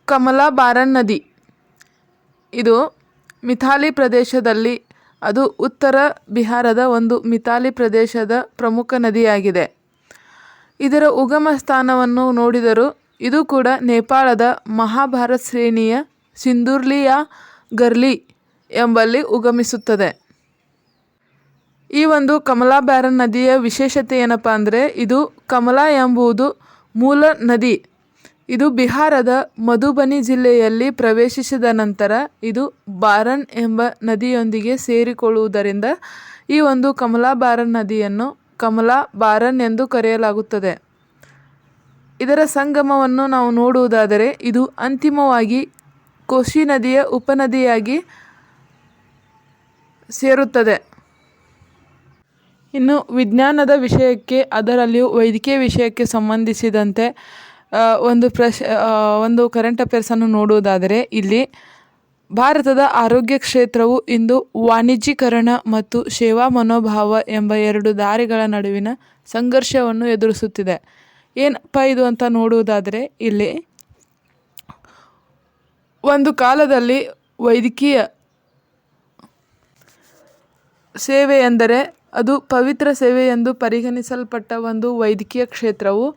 ಕಮಲಾ ಬಾರನ್ ನದಿ, ಇದು ಮಿಥಾಲಿ ಪ್ರದೇಶದಲ್ಲಿ, ಅದು ಉತ್ತರ ಬಿಹಾರದ ಒಂದು ಮಿಥಾಲಿ ಪ್ರದೇಶದ ಪ್ರಮುಖ ನದಿಯಾಗಿದೆ. ಇದರ ಉಗಮ ಸ್ಥಾನವನ್ನು ನೋಡಿದರೂ ಇದು ಕೂಡ ನೇಪಾಳದ ಮಹಾಭಾರತ್ ಶ್ರೇಣಿಯ ಸಿಂಧುರ್ಲಿಯಾ ಗರ್ಲಿ ಎಂಬಲ್ಲಿ ಉಗಮಿಸುತ್ತದೆ. ಈ ಒಂದು ಕಮಲಾ ಬ್ಯಾರನ್ ನದಿಯ ವಿಶೇಷತೆ ಏನಪ್ಪ ಅಂದರೆ, ಇದು ಕಮಲಾ ಎಂಬುದು ಮೂಲ ನದಿ. ಇದು ಬಿಹಾರದ ಮಧುಬನಿ ಜಿಲ್ಲೆಯಲ್ಲಿ ಪ್ರವೇಶಿಸಿದ ನಂತರ ಇದು ಬಾರನ್ ಎಂಬ ನದಿಯೊಂದಿಗೆ ಸೇರಿಕೊಳ್ಳುವುದರಿಂದ ಈ ಒಂದು ಕಮಲಾ ಬಾರನ್ ನದಿಯನ್ನು ಕಮಲಾ ಬಾರನ್ ಎಂದು ಕರೆಯಲಾಗುತ್ತದೆ. ಇದರ ಸಂಗಮವನ್ನು ನಾವು ನೋಡುವುದಾದರೆ, ಇದು ಅಂತಿಮವಾಗಿ ಕೋಶಿ ನದಿಯ ಉಪನದಿಯಾಗಿ ಸೇರುತ್ತದೆ. ಇನ್ನು ವಿಜ್ಞಾನದ ವಿಷಯಕ್ಕೆ, ಅದರಲ್ಲಿಯೂ ವೈದ್ಯಕೀಯ ವಿಷಯಕ್ಕೆ ಸಂಬಂಧಿಸಿದಂತೆ ಒಂದು ಕರೆಂಟ್ ಅಫೇರ್ಸನ್ನು ನೋಡುವುದಾದರೆ, ಇಲ್ಲಿ ಭಾರತದ ಆರೋಗ್ಯ ಕ್ಷೇತ್ರವು ಇಂದು ವಾಣಿಜ್ಯೀಕರಣ ಮತ್ತು ಸೇವಾ ಮನೋಭಾವ ಎಂಬ 2 ದಾರಿಗಳ ನಡುವಿನ ಸಂಘರ್ಷವನ್ನು ಎದುರಿಸುತ್ತಿದೆ. ಏನಪ್ಪ ಇದು ಅಂತ ನೋಡುವುದಾದರೆ, ಇಲ್ಲಿ ಒಂದು ಕಾಲದಲ್ಲಿ ವೈದ್ಯಕೀಯ ಸೇವೆ ಎಂದರೆ ಅದು ಪವಿತ್ರ ಸೇವೆ ಎಂದು ಪರಿಗಣಿಸಲ್ಪಟ್ಟ ಒಂದು ವೈದ್ಯಕೀಯ ಕ್ಷೇತ್ರವು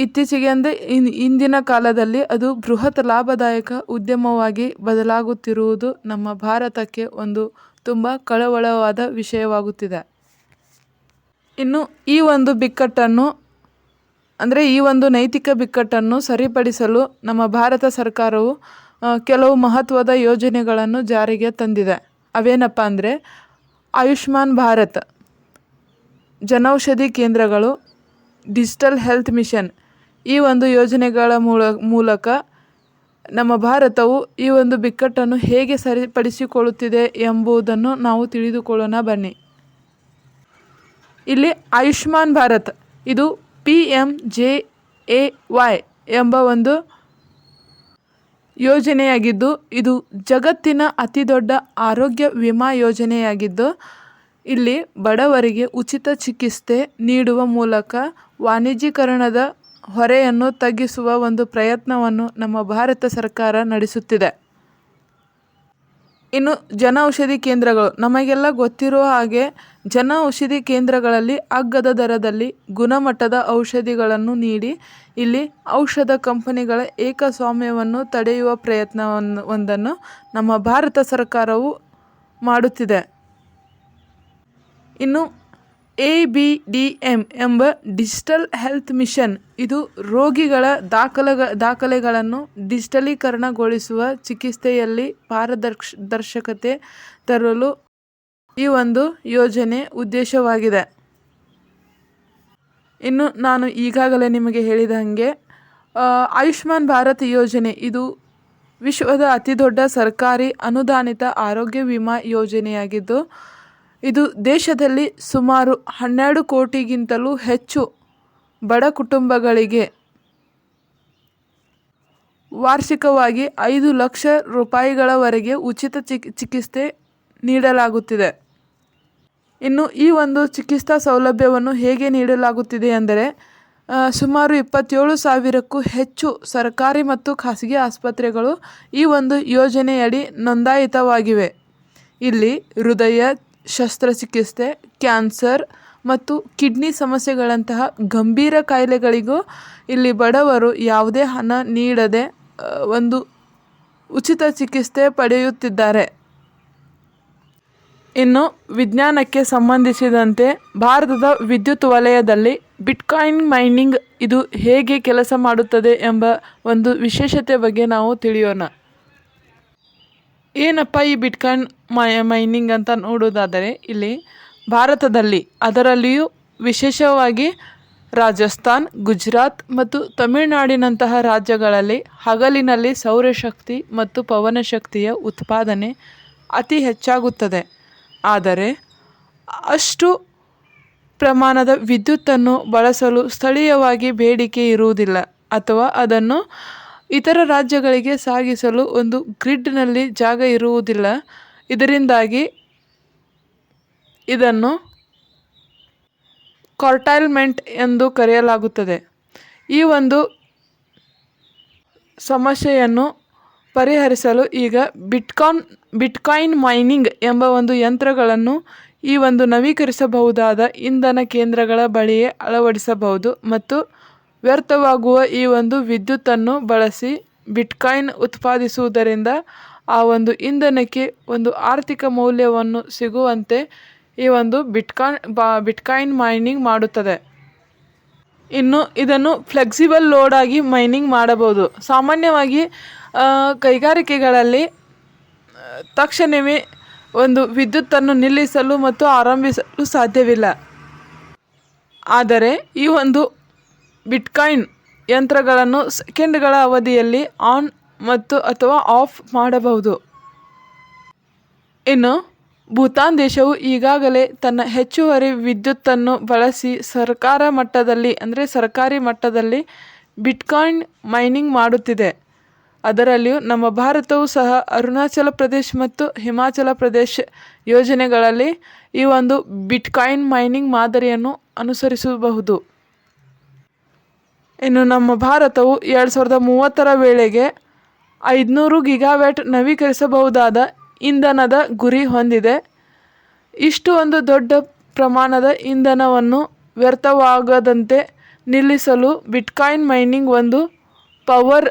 ಇತ್ತೀಚೆಗೆ ಅಂದರೆ ಇಂದಿನ ಕಾಲದಲ್ಲಿ ಅದು ಬೃಹತ್ ಲಾಭದಾಯಕ ಉದ್ಯಮವಾಗಿ ಬದಲಾಗುತ್ತಿರುವುದು ನಮ್ಮ ಭಾರತಕ್ಕೆ ಒಂದು ತುಂಬ ಕಳವಳವಾದ ವಿಷಯವಾಗುತ್ತಿದೆ. ಇನ್ನು ಈ ಒಂದು ಬಿಕ್ಕಟ್ಟನ್ನು ಅಂದರೆ ಈ ಒಂದು ನೈತಿಕ ಬಿಕ್ಕಟ್ಟನ್ನು ಸರಿಪಡಿಸಲು ನಮ್ಮ ಭಾರತ ಸರ್ಕಾರವು ಕೆಲವು ಮಹತ್ವದ ಯೋಜನೆಗಳನ್ನು ಜಾರಿಗೆ ತಂದಿದೆ. ಅವೇನಪ್ಪ ಅಂದರೆ ಆಯುಷ್ಮಾನ್ ಭಾರತ್, ಜನೌಷಧಿ ಕೇಂದ್ರಗಳು, ಡಿಜಿಟಲ್ ಹೆಲ್ತ್ ಮಿಷನ್. ಈ ಒಂದು ಯೋಜನೆಗಳ ಮೂಲಕ ನಮ್ಮ ಭಾರತವು ಈ ಒಂದು ಬಿಕ್ಕಟ್ಟನ್ನು ಹೇಗೆ ಸರಿಪಡಿಸಿಕೊಳ್ಳುತ್ತಿದೆ ಎಂಬುದನ್ನು ನಾವು ತಿಳಿದುಕೊಳ್ಳೋಣ ಬನ್ನಿ. ಇಲ್ಲಿ ಆಯುಷ್ಮಾನ್ ಭಾರತ್ ಇದು PMJAY ಎಂಬ ಒಂದು ಯೋಜನೆಯಾಗಿದ್ದು, ಇದು ಜಗತ್ತಿನ ಅತಿ ದೊಡ್ಡ ಆರೋಗ್ಯ ವಿಮಾ ಯೋಜನೆಯಾಗಿದ್ದು, ಇಲ್ಲಿ ಬಡವರಿಗೆ ಉಚಿತ ಚಿಕಿತ್ಸೆ ನೀಡುವ ಮೂಲಕ ವಾಣಿಜ್ಯೀಕರಣದ ಹೊರೆಯನ್ನು ತಗ್ಗಿಸುವ ಒಂದು ಪ್ರಯತ್ನವನ್ನು ನಮ್ಮ ಭಾರತ ಸರ್ಕಾರ ನಡೆಸುತ್ತಿದೆ. ಇನ್ನು ಜನೌಷಧಿ ಕೇಂದ್ರಗಳು, ನಮಗೆಲ್ಲ ಗೊತ್ತಿರುವ ಹಾಗೆ ಜನೌಷಧಿ ಕೇಂದ್ರಗಳಲ್ಲಿ ಅಗ್ಗದ ದರದಲ್ಲಿ ಗುಣಮಟ್ಟದ ಔಷಧಿಗಳನ್ನು ನೀಡಿ ಇಲ್ಲಿ ಔಷಧ ಕಂಪನಿಗಳ ಏಕಸ್ವಾಮ್ಯವನ್ನು ತಡೆಯುವ ಒಂದನ್ನು ನಮ್ಮ ಭಾರತ ಸರ್ಕಾರವು ಮಾಡುತ್ತಿದೆ. ಇನ್ನು ABDM ಎಂಬ ಡಿಜಿಟಲ್ ಹೆಲ್ತ್ ಮಿಷನ್, ಇದು ರೋಗಿಗಳ ದಾಖಲೆಗಳನ್ನು ಡಿಜಿಟಲೀಕರಣಗೊಳಿಸುವ ಚಿಕಿತ್ಸೆಯಲ್ಲಿ ಪಾರದರ್ಶಕತೆ ತರಲು ಈ ಒಂದು ಯೋಜನೆ ಉದ್ದೇಶವಾಗಿದೆ. ಇನ್ನು ನಾನು ಈಗಾಗಲೇ ನಿಮಗೆ ಹೇಳಿದ ಹಾಗೆ ಆಯುಷ್ಮಾನ್ ಭಾರತ್ ಯೋಜನೆ ಇದು ವಿಶ್ವದ ಅತಿದೊಡ್ಡ ಸರ್ಕಾರಿ ಅನುದಾನಿತ ಆರೋಗ್ಯ ವಿಮಾ ಯೋಜನೆಯಾಗಿದ್ದು, ಇದು ದೇಶದಲ್ಲಿ ಸುಮಾರು 12 ಕೋಟಿಗಿಂತಲೂ ಹೆಚ್ಚು ಬಡ ಕುಟುಂಬಗಳಿಗೆ ವಾರ್ಷಿಕವಾಗಿ 5 ಲಕ್ಷ ರೂಪಾಯಿಗಳವರೆಗೆ ಉಚಿತ ಚಿಕಿತ್ಸೆ ನೀಡಲಾಗುತ್ತಿದೆ. ಇನ್ನು ಈ ಒಂದು ಚಿಕಿತ್ಸಾ ಸೌಲಭ್ಯವನ್ನು ಹೇಗೆ ನೀಡಲಾಗುತ್ತಿದೆ ಅಂದರೆ ಸುಮಾರು 27,000ಕ್ಕೂ ಹೆಚ್ಚು ಸರ್ಕಾರಿ ಮತ್ತು ಖಾಸಗಿ ಆಸ್ಪತ್ರೆಗಳು ಈ ಒಂದು ಯೋಜನೆಯಡಿ ನೋಂದಾಯಿತವಾಗಿವೆ. ಇಲ್ಲಿ ಹೃದಯ ಶಸ್ತ್ರಚಿಕಿತ್ಸೆ, ಕ್ಯಾನ್ಸರ್ ಮತ್ತು ಕಿಡ್ನಿ ಸಮಸ್ಯೆಗಳಂತಹ ಗಂಭೀರ ಕಾಯಿಲೆಗಳಿಗೂ ಇಲ್ಲಿ ಬಡವರು ಯಾವುದೇ ಹಣ ನೀಡದೆ ಒಂದು ಉಚಿತ ಚಿಕಿತ್ಸೆ ಪಡೆಯುತ್ತಿದ್ದಾರೆ. ಇನ್ನು ವಿಜ್ಞಾನಕ್ಕೆ ಸಂಬಂಧಿಸಿದಂತೆ ಭಾರತದ ವಿದ್ಯುತ್ ವಲಯದಲ್ಲಿ ಬಿಟ್ಕಾಯಿನ್ ಮೈನಿಂಗ್ ಇದು ಹೇಗೆ ಕೆಲಸ ಮಾಡುತ್ತದೆ ಎಂಬ ಒಂದು ವಿಶೇಷತೆ ಬಗ್ಗೆ ನಾವು ತಿಳಿಯೋಣ. ಏನಪ್ಪ ಈ ಬಿಟ್ಕಾಯಿನ್ ಮೈನಿಂಗ್ ಅಂತ ನೋಡೋದಾದರೆ, ಇಲ್ಲಿ ಭಾರತದಲ್ಲಿ ಅದರಲ್ಲಿಯೂ ವಿಶೇಷವಾಗಿ ರಾಜಸ್ಥಾನ್, ಗುಜರಾತ್ ಮತ್ತು ತಮಿಳುನಾಡಿನಂತಹ ರಾಜ್ಯಗಳಲ್ಲಿ ಹಗಲಿನಲ್ಲಿ ಸೌರಶಕ್ತಿ ಮತ್ತು ಪವನಶಕ್ತಿಯ ಉತ್ಪಾದನೆ ಅತಿ ಹೆಚ್ಚಾಗುತ್ತದೆ. ಆದರೆ ಅಷ್ಟು ಪ್ರಮಾಣದ ವಿದ್ಯುತ್ತನ್ನು ಬಳಸಲು ಸ್ಥಳೀಯವಾಗಿ ಬೇಡಿಕೆ ಇರುವುದಿಲ್ಲ ಅಥವಾ ಅದನ್ನು ಇತರ ರಾಜ್ಯಗಳಿಗೆ ಸಾಗಿಸಲು ಒಂದು ಗ್ರಿಡ್ನಲ್ಲಿ ಜಾಗ ಇರುವುದಿಲ್ಲ. ಇದರಿಂದಾಗಿ ಇದನ್ನು ಕರ್ಟೈಲ್ಮೆಂಟ್ ಎಂದು ಕರೆಯಲಾಗುತ್ತದೆ. ಈ ಒಂದು ಸಮಸ್ಯೆಯನ್ನು ಪರಿಹರಿಸಲು ಈಗ ಬಿಟ್ಕಾಯಿನ್ ಮೈನಿಂಗ್ ಎಂಬ ಒಂದು ಯಂತ್ರಗಳನ್ನು ಈ ಒಂದು ನವೀಕರಿಸಬಹುದಾದ ಇಂಧನ ಕೇಂದ್ರಗಳ ಬಳಿಯೇ ಅಳವಡಿಸಬಹುದು ಮತ್ತು ವ್ಯರ್ಥವಾಗುವ ಈ ಒಂದು ವಿದ್ಯುತ್ತನ್ನು ಬಳಸಿ ಬಿಟ್ಕಾಯಿನ್ ಉತ್ಪಾದಿಸುವುದರಿಂದ ಆ ಒಂದು ಇಂಧನಕ್ಕೆ ಒಂದು ಆರ್ಥಿಕ ಮೌಲ್ಯವನ್ನು ಸಿಗುವಂತೆ ಈ ಒಂದು ಬಿಟ್ಕಾಯಿನ್ ಮೈನಿಂಗ್ ಮಾಡುತ್ತದೆ. ಇನ್ನು ಇದನ್ನು ಫ್ಲೆಕ್ಸಿಬಲ್ ಲೋಡ್ ಆಗಿ ಮೈನಿಂಗ್ ಮಾಡಬಹುದು. ಸಾಮಾನ್ಯವಾಗಿ ಕೈಗಾರಿಕೆಗಳಲ್ಲಿ ತಕ್ಷಣವೇ ಒಂದು ವಿದ್ಯುತ್ತನ್ನು ನಿಲ್ಲಿಸಲು ಮತ್ತು ಆರಂಭಿಸಲು ಸಾಧ್ಯವಿಲ್ಲ. ಆದರೆ ಈ ಒಂದು ಬಿಟ್ಕಾಯಿನ್ ಯಂತ್ರಗಳನ್ನು ಸೆಕೆಂಡ್ಗಳ ಅವಧಿಯಲ್ಲಿ ಆನ್ ಮತ್ತು ಅಥವಾ ಆಫ್ ಮಾಡಬಹುದು. ಇನ್ನು ಭೂತಾನ್ ದೇಶವು ಈಗಾಗಲೇ ತನ್ನ ಹೆಚ್ಚುವರಿ ವಿದ್ಯುತ್ತನ್ನು ಬಳಸಿ ಸರ್ಕಾರಿ ಮಟ್ಟದಲ್ಲಿ ಬಿಟ್ಕಾಯಿನ್ ಮೈನಿಂಗ್ ಮಾಡುತ್ತಿದೆ. ಅದರಲ್ಲಿಯೂ ನಮ್ಮ ಭಾರತವು ಸಹ ಅರುಣಾಚಲ ಪ್ರದೇಶ್ ಮತ್ತು ಹಿಮಾಚಲ ಪ್ರದೇಶ್ ಯೋಜನೆಗಳಲ್ಲಿ ಈ ಒಂದು ಬಿಟ್ಕಾಯಿನ್ ಮೈನಿಂಗ್ ಮಾದರಿಯನ್ನು ಅನುಸರಿಸಬಹುದು. ಇನ್ನು ನಮ್ಮ ಭಾರತವು 2030ರ ವೇಳೆಗೆ 500 ಗಿಗಾವ್ಯಾಟ್ ನವೀಕರಿಸಬಹುದಾದ ಇಂಧನದ ಗುರಿ ಹೊಂದಿದೆ. ಇಷ್ಟು ಒಂದು ದೊಡ್ಡ ಪ್ರಮಾಣದ ಇಂಧನವನ್ನು ವ್ಯರ್ಥವಾಗದಂತೆ ನಿಲ್ಲಿಸಲು ಬಿಟ್ಕಾಯಿನ್ ಮೈನಿಂಗ್ ಒಂದು ಪವರ್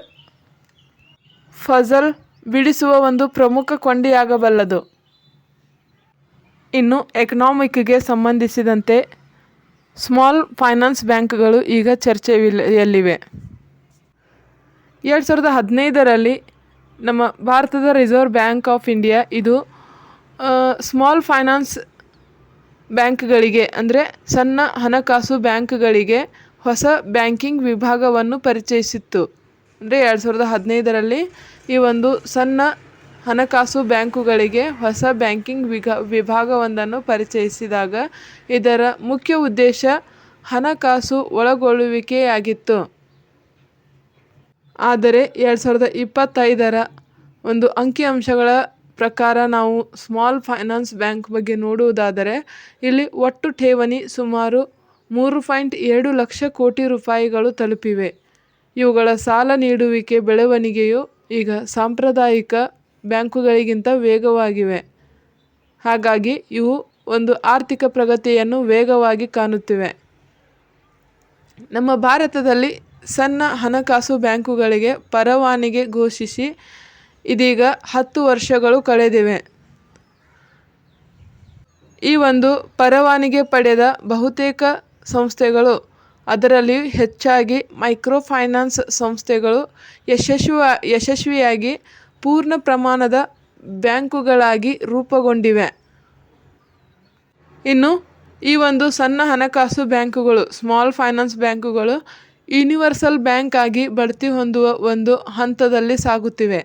ಪಝಲ್ ಬಿಡಿಸುವ ಒಂದು ಪ್ರಮುಖ ಕೊಂಡಿಯಾಗಬಲ್ಲದು. ಇನ್ನು ಎಕನಾಮಿಕ್ಗೆ ಸಂಬಂಧಿಸಿದಂತೆ ಸ್ಮಾಲ್ ಫೈನಾನ್ಸ್ ಬ್ಯಾಂಕ್ಗಳು ಈಗ ಚರ್ಚೆಯಲ್ಲಿವೆ. 2015ರಲ್ಲಿ ನಮ್ಮ ಭಾರತದ ರಿಸರ್ವ್ ಬ್ಯಾಂಕ್ ಆಫ್ ಇಂಡಿಯಾ ಇದು ಸ್ಮಾಲ್ ಫೈನಾನ್ಸ್ ಬ್ಯಾಂಕ್ಗಳಿಗೆ ಅಂದರೆ ಸಣ್ಣ ಹಣಕಾಸು ಬ್ಯಾಂಕ್ಗಳಿಗೆ ಹೊಸ ಬ್ಯಾಂಕಿಂಗ್ ವಿಭಾಗವನ್ನು ಪರಿಚಯಿಸಿತ್ತು. ಅಂದರೆ 2015ರಲ್ಲಿ ಈ ಒಂದು ಸಣ್ಣ ಹಣಕಾಸು ಬ್ಯಾಂಕುಗಳಿಗೆ ಹೊಸ ಬ್ಯಾಂಕಿಂಗ್ ವಿಭಾಗವೊಂದನ್ನು ಪರಿಚಯಿಸಿದಾಗ ಇದರ ಮುಖ್ಯ ಉದ್ದೇಶ ಹಣಕಾಸು ಒಳಗೊಳ್ಳುವಿಕೆಯಾಗಿತ್ತು. ಆದರೆ 2025ರ ಒಂದು ಅಂಕಿಅಂಶಗಳ ಪ್ರಕಾರ ನಾವು ಸ್ಮಾಲ್ ಫೈನಾನ್ಸ್ ಬ್ಯಾಂಕ್ ಬಗ್ಗೆ ನೋಡುವುದಾದರೆ ಇಲ್ಲಿ ಒಟ್ಟು ಠೇವಣಿ ಸುಮಾರು 3.7 ಲಕ್ಷ ಕೋಟಿ ರೂಪಾಯಿಗಳು ತಲುಪಿವೆ. ಇವುಗಳ ಸಾಲ ನೀಡುವಿಕೆ ಬೆಳವಣಿಗೆಯು ಈಗ ಸಾಂಪ್ರದಾಯಿಕ ಬ್ಯಾಂಕುಗಳಿಗಿಂತ ವೇಗವಾಗಿವೆ. ಹಾಗಾಗಿ ಇವು ಒಂದು ಆರ್ಥಿಕ ಪ್ರಗತಿಯನ್ನು ವೇಗವಾಗಿ ಕಾಣುತ್ತಿವೆ. ನಮ್ಮ ಭಾರತದಲ್ಲಿ ಸಣ್ಣ ಹಣಕಾಸು ಬ್ಯಾಂಕುಗಳಿಗೆ ಪರವಾನಗಿ ಘೋಷಿಸಿ ಇದೀಗ 10 ವರ್ಷಗಳು ಕಳೆದಿವೆ. ಈ ಒಂದು ಪರವಾನಗಿ ಪಡೆದ ಬಹುತೇಕ ಸಂಸ್ಥೆಗಳು, ಅದರಲ್ಲಿಯೂ ಹೆಚ್ಚಾಗಿ ಮೈಕ್ರೋ ಫೈನಾನ್ಸ್ ಸಂಸ್ಥೆಗಳು ಯಶಸ್ವಿಯಾಗಿ ಪೂರ್ಣ ಪ್ರಮಾಣದ ಬ್ಯಾಂಕುಗಳಾಗಿ ರೂಪುಗೊಂಡಿವೆ. ಇನ್ನು ಈ ಒಂದು ಸಣ್ಣ ಹಣಕಾಸು ಬ್ಯಾಂಕುಗಳು, ಸ್ಮಾಲ್ ಫೈನಾನ್ಸ್ ಬ್ಯಾಂಕುಗಳು ಯೂನಿವರ್ಸಲ್ ಬ್ಯಾಂಕ್ ಆಗಿ ಬಡ್ತಿ ಹೊಂದುವ ಒಂದು ಹಂತದಲ್ಲಿ ಸಾಗುತ್ತಿವೆ.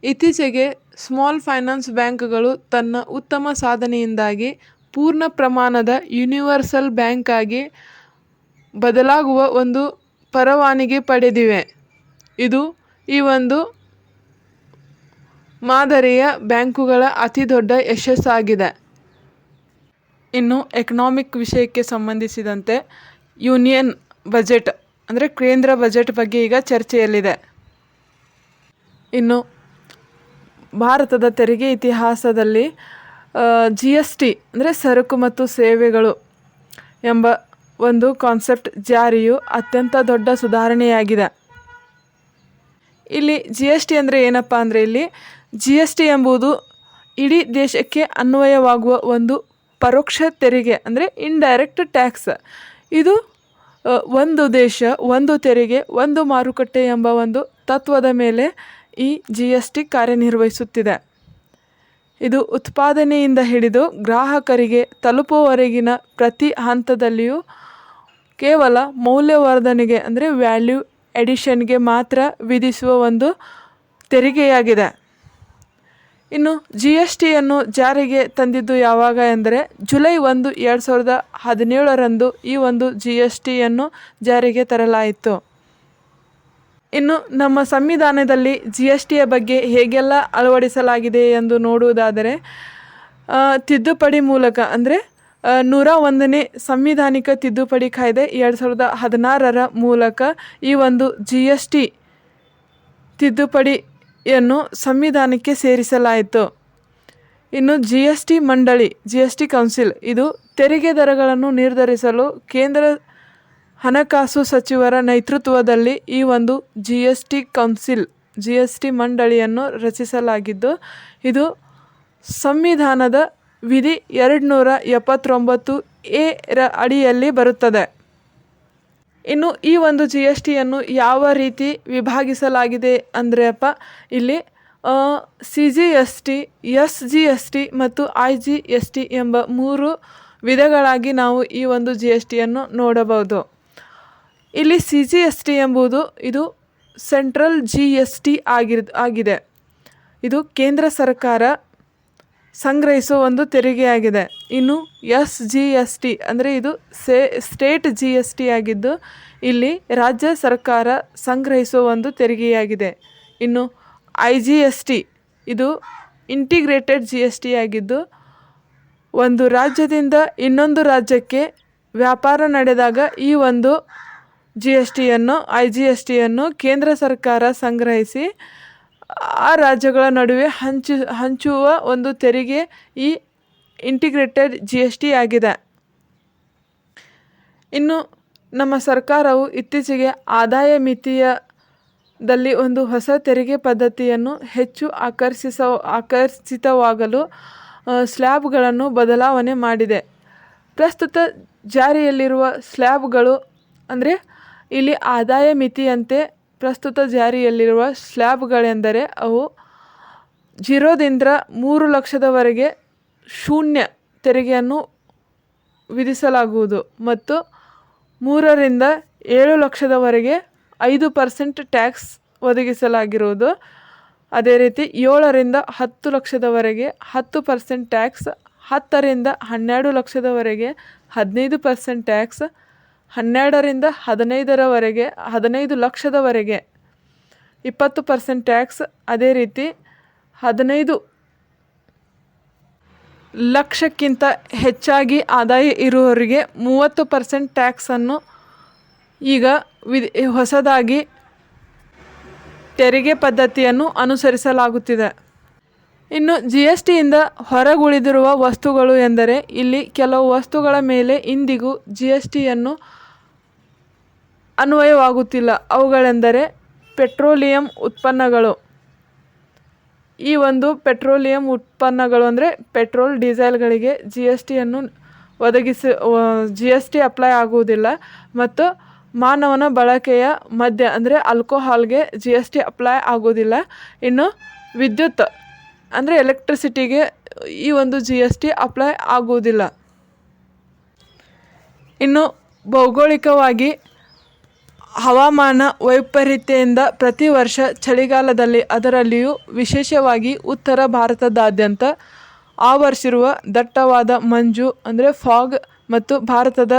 ಇತ್ತೀಚೆಗೆ ಸ್ಮಾಲ್ ಫೈನಾನ್ಸ್ ಬ್ಯಾಂಕ್ಗಳು ತನ್ನ ಉತ್ತಮ ಸಾಧನೆಯಿಂದಾಗಿ ಪೂರ್ಣ ಪ್ರಮಾಣದ ಯೂನಿವರ್ಸಲ್ ಬ್ಯಾಂಕ್ ಆಗಿ ಬದಲಾಗುವ ಒಂದು ಪರವಾನಗಿ ಪಡೆದಿವೆ. ಇದು ಈ ಒಂದು ಮಾದರಿಯ ಬ್ಯಾಂಕುಗಳ ಅತಿದೊಡ್ಡ ಯಶಸ್ಸಾಗಿದೆ. ಇನ್ನು ಎಕನಾಮಿಕ್ ವಿಷಯಕ್ಕೆ ಸಂಬಂಧಿಸಿದಂತೆ ಯೂನಿಯನ್ ಬಜೆಟ್ ಅಂದರೆ ಕೇಂದ್ರ ಬಜೆಟ್ ಬಗ್ಗೆ ಈಗ ಚರ್ಚೆಯಲ್ಲಿದೆ. ಇನ್ನು ಭಾರತದ ತೆರಿಗೆ ಇತಿಹಾಸದಲ್ಲಿ GST ಅಂದರೆ ಸರಕು ಮತ್ತು ಸೇವೆಗಳು ಎಂಬ ಒಂದು ಕಾನ್ಸೆಪ್ಟ್ ಜಾರಿಯು ಅತ್ಯಂತ ದೊಡ್ಡ ಸುಧಾರಣೆಯಾಗಿದೆ. ಇಲ್ಲಿ GST ಅಂದರೆ ಏನಪ್ಪ ಅಂದರೆ ಇಲ್ಲಿ GST ಎಂಬುದು ಇಡೀ ದೇಶಕ್ಕೆ ಅನ್ವಯವಾಗುವ ಒಂದು ಪರೋಕ್ಷ ತೆರಿಗೆ ಅಂದರೆ ಇಂಡೈರೆಕ್ಟ್ ಟ್ಯಾಕ್ಸ್. ಇದು ಒಂದು ದೇಶ ಒಂದು ತೆರಿಗೆ ಒಂದು ಮಾರುಕಟ್ಟೆ ಎಂಬ ಒಂದು ತತ್ವದ ಮೇಲೆ ಈ GST ಕಾರ್ಯನಿರ್ವಹಿಸುತ್ತಿದೆ. ಇದು ಉತ್ಪಾದನೆಯಿಂದ ಹಿಡಿದು ಗ್ರಾಹಕರಿಗೆ ತಲುಪುವವರೆಗಿನ ಪ್ರತಿ ಹಂತದಲ್ಲಿಯೂ ಕೇವಲ ಮೌಲ್ಯವರ್ಧನೆಗೆ ಅಂದರೆ ವ್ಯಾಲ್ಯೂ ಎಡಿಷನ್ಗೆ ಮಾತ್ರ ವಿಧಿಸುವ ಒಂದು ತೆರಿಗೆಯಾಗಿದೆ. ಇನ್ನು GSTಯನ್ನು ಜಾರಿಗೆ ತಂದಿದ್ದು ಯಾವಾಗ ಎಂದರೆ ಜುಲೈ 1, 2017ರಂದು ಈ ಒಂದು GSTಯನ್ನು ಜಾರಿಗೆ ತರಲಾಯಿತು. ಇನ್ನು ನಮ್ಮ ಸಂವಿಧಾನದಲ್ಲಿ GSTಯ ಬಗ್ಗೆ ಹೇಗೆಲ್ಲ ಅಳವಡಿಸಲಾಗಿದೆ ಎಂದು ನೋಡುವುದಾದರೆ ತಿದ್ದುಪಡಿ ಮೂಲಕ ಅಂದರೆ 101ನೇ ಸಂವಿಧಾನಿಕ ತಿದ್ದುಪಡಿ ಕಾಯ್ದೆ 2016ರ ಮೂಲಕ ಈ ಒಂದು GST ತಿದ್ದುಪಡಿಯನ್ನು ಸಂವಿಧಾನಕ್ಕೆ ಸೇರಿಸಲಾಯಿತು. ಇನ್ನು GST ಮಂಡಳಿ GST ಕೌನ್ಸಿಲ್ ಇದು ತೆರಿಗೆ ದರಗಳನ್ನು ನಿರ್ಧರಿಸಲು ಕೇಂದ್ರ ಹಣಕಾಸು ಸಚಿವರ ನೇತೃತ್ವದಲ್ಲಿ ಈ ಒಂದು GST ಕೌನ್ಸಿಲ್ GST ಮಂಡಳಿಯನ್ನು ರಚಿಸಲಾಗಿದ್ದು ಇದು ಸಂವಿಧಾನದ ವಿಧಿ 279A ರ ಅಡಿಯಲ್ಲಿ ಬರುತ್ತದೆ. ಇನ್ನು ಈ ಒಂದು GSTಯನ್ನು ಯಾವ ರೀತಿ ವಿಭಾಗಿಸಲಾಗಿದೆ ಅಂದ್ರೆಪ್ಪ ಇಲ್ಲಿ CGST, SGST ಮತ್ತು IGST ಎಂಬ 3 ವಿಧಗಳಾಗಿ ನಾವು ಈ ಒಂದು GSTಯನ್ನು ನೋಡಬಹುದು. ಇಲ್ಲಿ CGST ಎಂಬುದು ಇದು ಸೆಂಟ್ರಲ್ GST ಆಗಿದೆ. ಇದು ಕೇಂದ್ರ ಸರ್ಕಾರ ಸಂಗ್ರಹಿಸುವ ಒಂದು ತೆರಿಗೆಯಾಗಿದೆ. ಇನ್ನು SGST ಅಂದರೆ ಇದು ಸ್ಟೇಟ್ GST ಆಗಿದ್ದು ಇಲ್ಲಿ ರಾಜ್ಯ ಸರ್ಕಾರ ಸಂಗ್ರಹಿಸುವ ಒಂದು ತೆರಿಗೆಯಾಗಿದೆ. ಇನ್ನು IGST ಇದು ಇಂಟಿಗ್ರೇಟೆಡ್ GST ಆಗಿದ್ದು ಒಂದು ರಾಜ್ಯದಿಂದ ಇನ್ನೊಂದು ರಾಜ್ಯಕ್ಕೆ ವ್ಯಾಪಾರ ನಡೆದಾಗ ಈ ಒಂದು IGSTಯನ್ನು ಕೇಂದ್ರ ಸರ್ಕಾರ ಸಂಗ್ರಹಿಸಿ ಆ ರಾಜ್ಯಗಳ ನಡುವೆ ಹಂಚುವ ಒಂದು ತೆರಿಗೆ ಈ ಇಂಟಿಗ್ರೇಟೆಡ್ GST ಆಗಿದೆ. ಇನ್ನು ನಮ್ಮ ಸರ್ಕಾರವು ಇತ್ತೀಚೆಗೆ ಆದಾಯ ಮಿತಿಯಲ್ಲಿ ಒಂದು ಹೊಸ ತೆರಿಗೆ ಪದ್ಧತಿಯನ್ನು ಹೆಚ್ಚು ಆಕರ್ಷಿತವಾಗಲು ಸ್ಲ್ಯಾಬ್ಗಳನ್ನು ಬದಲಾವಣೆ ಮಾಡಿದೆ. ಪ್ರಸ್ತುತ ಜಾರಿಯಲ್ಲಿರುವ ಸ್ಲ್ಯಾಬ್ಗಳು ಅಂದರೆ ಇಲ್ಲಿ ಆದಾಯ ಮಿತಿಯಂತೆ ಪ್ರಸ್ತುತ ಜಾರಿಯಲ್ಲಿರುವ ಸ್ಲ್ಯಾಬ್ಗಳೆಂದರೆ ಅವು 0ದಿಂದ 3 ಲಕ್ಷದವರೆಗೆ ಶೂನ್ಯ ತೆರಿಗೆಯನ್ನು ವಿಧಿಸಲಾಗುವುದು ಮತ್ತು 3ರಿಂದ 7 ಲಕ್ಷದವರೆಗೆ 5% ಟ್ಯಾಕ್ಸ್ ಒದಗಿಸಲಾಗಿರುವುದು. ಅದೇ ರೀತಿ 7ರಿಂದ 10 ಲಕ್ಷದವರೆಗೆ 10% ಟ್ಯಾಕ್ಸ್, 10ರಿಂದ 12 ಲಕ್ಷದವರೆಗೆ 15% ಟ್ಯಾಕ್ಸ್, 12ರಿಂದ 15 ಲಕ್ಷದವರೆಗೆ 20% ಟ್ಯಾಕ್ಸ್. ಅದೇ ರೀತಿ 15 ಲಕ್ಷಕ್ಕಿಂತ ಹೆಚ್ಚಾಗಿ ಆದಾಯ ಇರುವವರಿಗೆ 30% ಟ್ಯಾಕ್ಸನ್ನು ಈಗ ಹೊಸದಾಗಿ ತೆರಿಗೆ ಪದ್ಧತಿಯನ್ನು ಅನುಸರಿಸಲಾಗುತ್ತಿದೆ. ಇನ್ನು GSTಯಿಂದ ಹೊರಗುಳಿದಿರುವ ವಸ್ತುಗಳು ಎಂದರೆ ಇಲ್ಲಿ ಕೆಲವು ವಸ್ತುಗಳ ಮೇಲೆ ಇಂದಿಗೂ GSTಯನ್ನು ಅನ್ವಯವಾಗುತ್ತಿಲ್ಲ. ಅವುಗಳೆಂದರೆ ಪೆಟ್ರೋಲಿಯಂ ಉತ್ಪನ್ನಗಳು. ಈ ಒಂದು ಪೆಟ್ರೋಲಿಯಂ ಉತ್ಪನ್ನಗಳು ಅಂದರೆ ಪೆಟ್ರೋಲ್, ಡೀಸೆಲ್ಗಳಿಗೆ GST ಅಪ್ಲೈ ಆಗುವುದಿಲ್ಲ. ಮತ್ತು ಮಾನವನ ಬಳಕೆಯ ಮದ್ಯ ಅಂದರೆ ಆಲ್ಕೋಹಾಲ್ಗೆ GST ಅಪ್ಲೈ ಆಗೋದಿಲ್ಲ. ಇನ್ನು ವಿದ್ಯುತ್ ಅಂದರೆ ಎಲೆಕ್ಟ್ರಿಸಿಟಿಗೆ ಈ ಒಂದು GST ಅಪ್ಲೈ ಆಗುವುದಿಲ್ಲ. ಇನ್ನು ಭೌಗೋಳಿಕವಾಗಿ ಹವಾಮಾನ ವೈಪರೀತ್ಯದಿಂದ ಪ್ರತಿ ವರ್ಷ ಚಳಿಗಾಲದಲ್ಲಿ, ಅದರಲ್ಲಿಯೂ ವಿಶೇಷವಾಗಿ ಉತ್ತರ ಭಾರತದಾದ್ಯಂತ ಆವರಿಸಿರುವ ದಟ್ಟವಾದ ಮಂಜು ಅಂದರೆ ಫಾಗ್ ಮತ್ತು ಭಾರತದ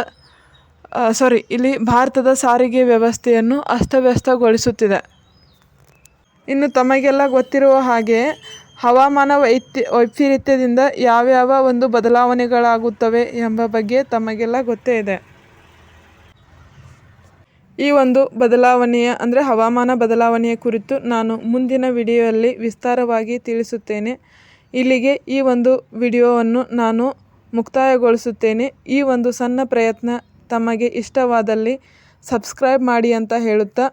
ಸಾರಿಗೆ ವ್ಯವಸ್ಥೆಯನ್ನು ಅಸ್ತವ್ಯಸ್ತಗೊಳಿಸುತ್ತಿದೆ. ಇನ್ನು ತಮಗೆಲ್ಲ ಗೊತ್ತಿರುವ ಹಾಗೆ ಹವಾಮಾನ ವೈಪರೀತ್ಯದಿಂದ ಯಾವ್ಯಾವ ಒಂದು ಬದಲಾವಣೆಗಳಾಗುತ್ತವೆ ಎಂಬ ಬಗ್ಗೆ ತಮಗೆಲ್ಲ ಗೊತ್ತೇ ಇದೆ. ಈ ಒಂದು ಬದಲಾವಣೆಯ ಅಂದರೆ ಹವಾಮಾನ ಬದಲಾವಣೆಯ ಕುರಿತು ನಾನು ಮುಂದಿನ ವಿಡಿಯೋದಲ್ಲಿ ವಿಸ್ತಾರವಾಗಿ ತಿಳಿಸುತ್ತೇನೆ. ಇಲ್ಲಿಗೆ ಈ ಒಂದು ವಿಡಿಯೋವನ್ನು ನಾನು ಮುಕ್ತಾಯಗೊಳಿಸುತ್ತೇನೆ. ಈ ಒಂದು ಸಣ್ಣ ಪ್ರಯತ್ನ ತಮಗೆ ಇಷ್ಟವಾದಲ್ಲಿ ಸಬ್ಸ್ಕ್ರೈಬ್ ಮಾಡಿ ಅಂತ ಹೇಳುತ್ತಾ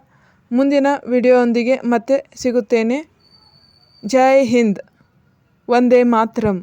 ಮುಂದಿನ ವಿಡಿಯೋದೊಂದಿಗೆ ಮತ್ತೆ ಸಿಗುತ್ತೇನೆ. ಜೈ ಹಿಂದ್, ವಂದೇ ಮಾತರಂ.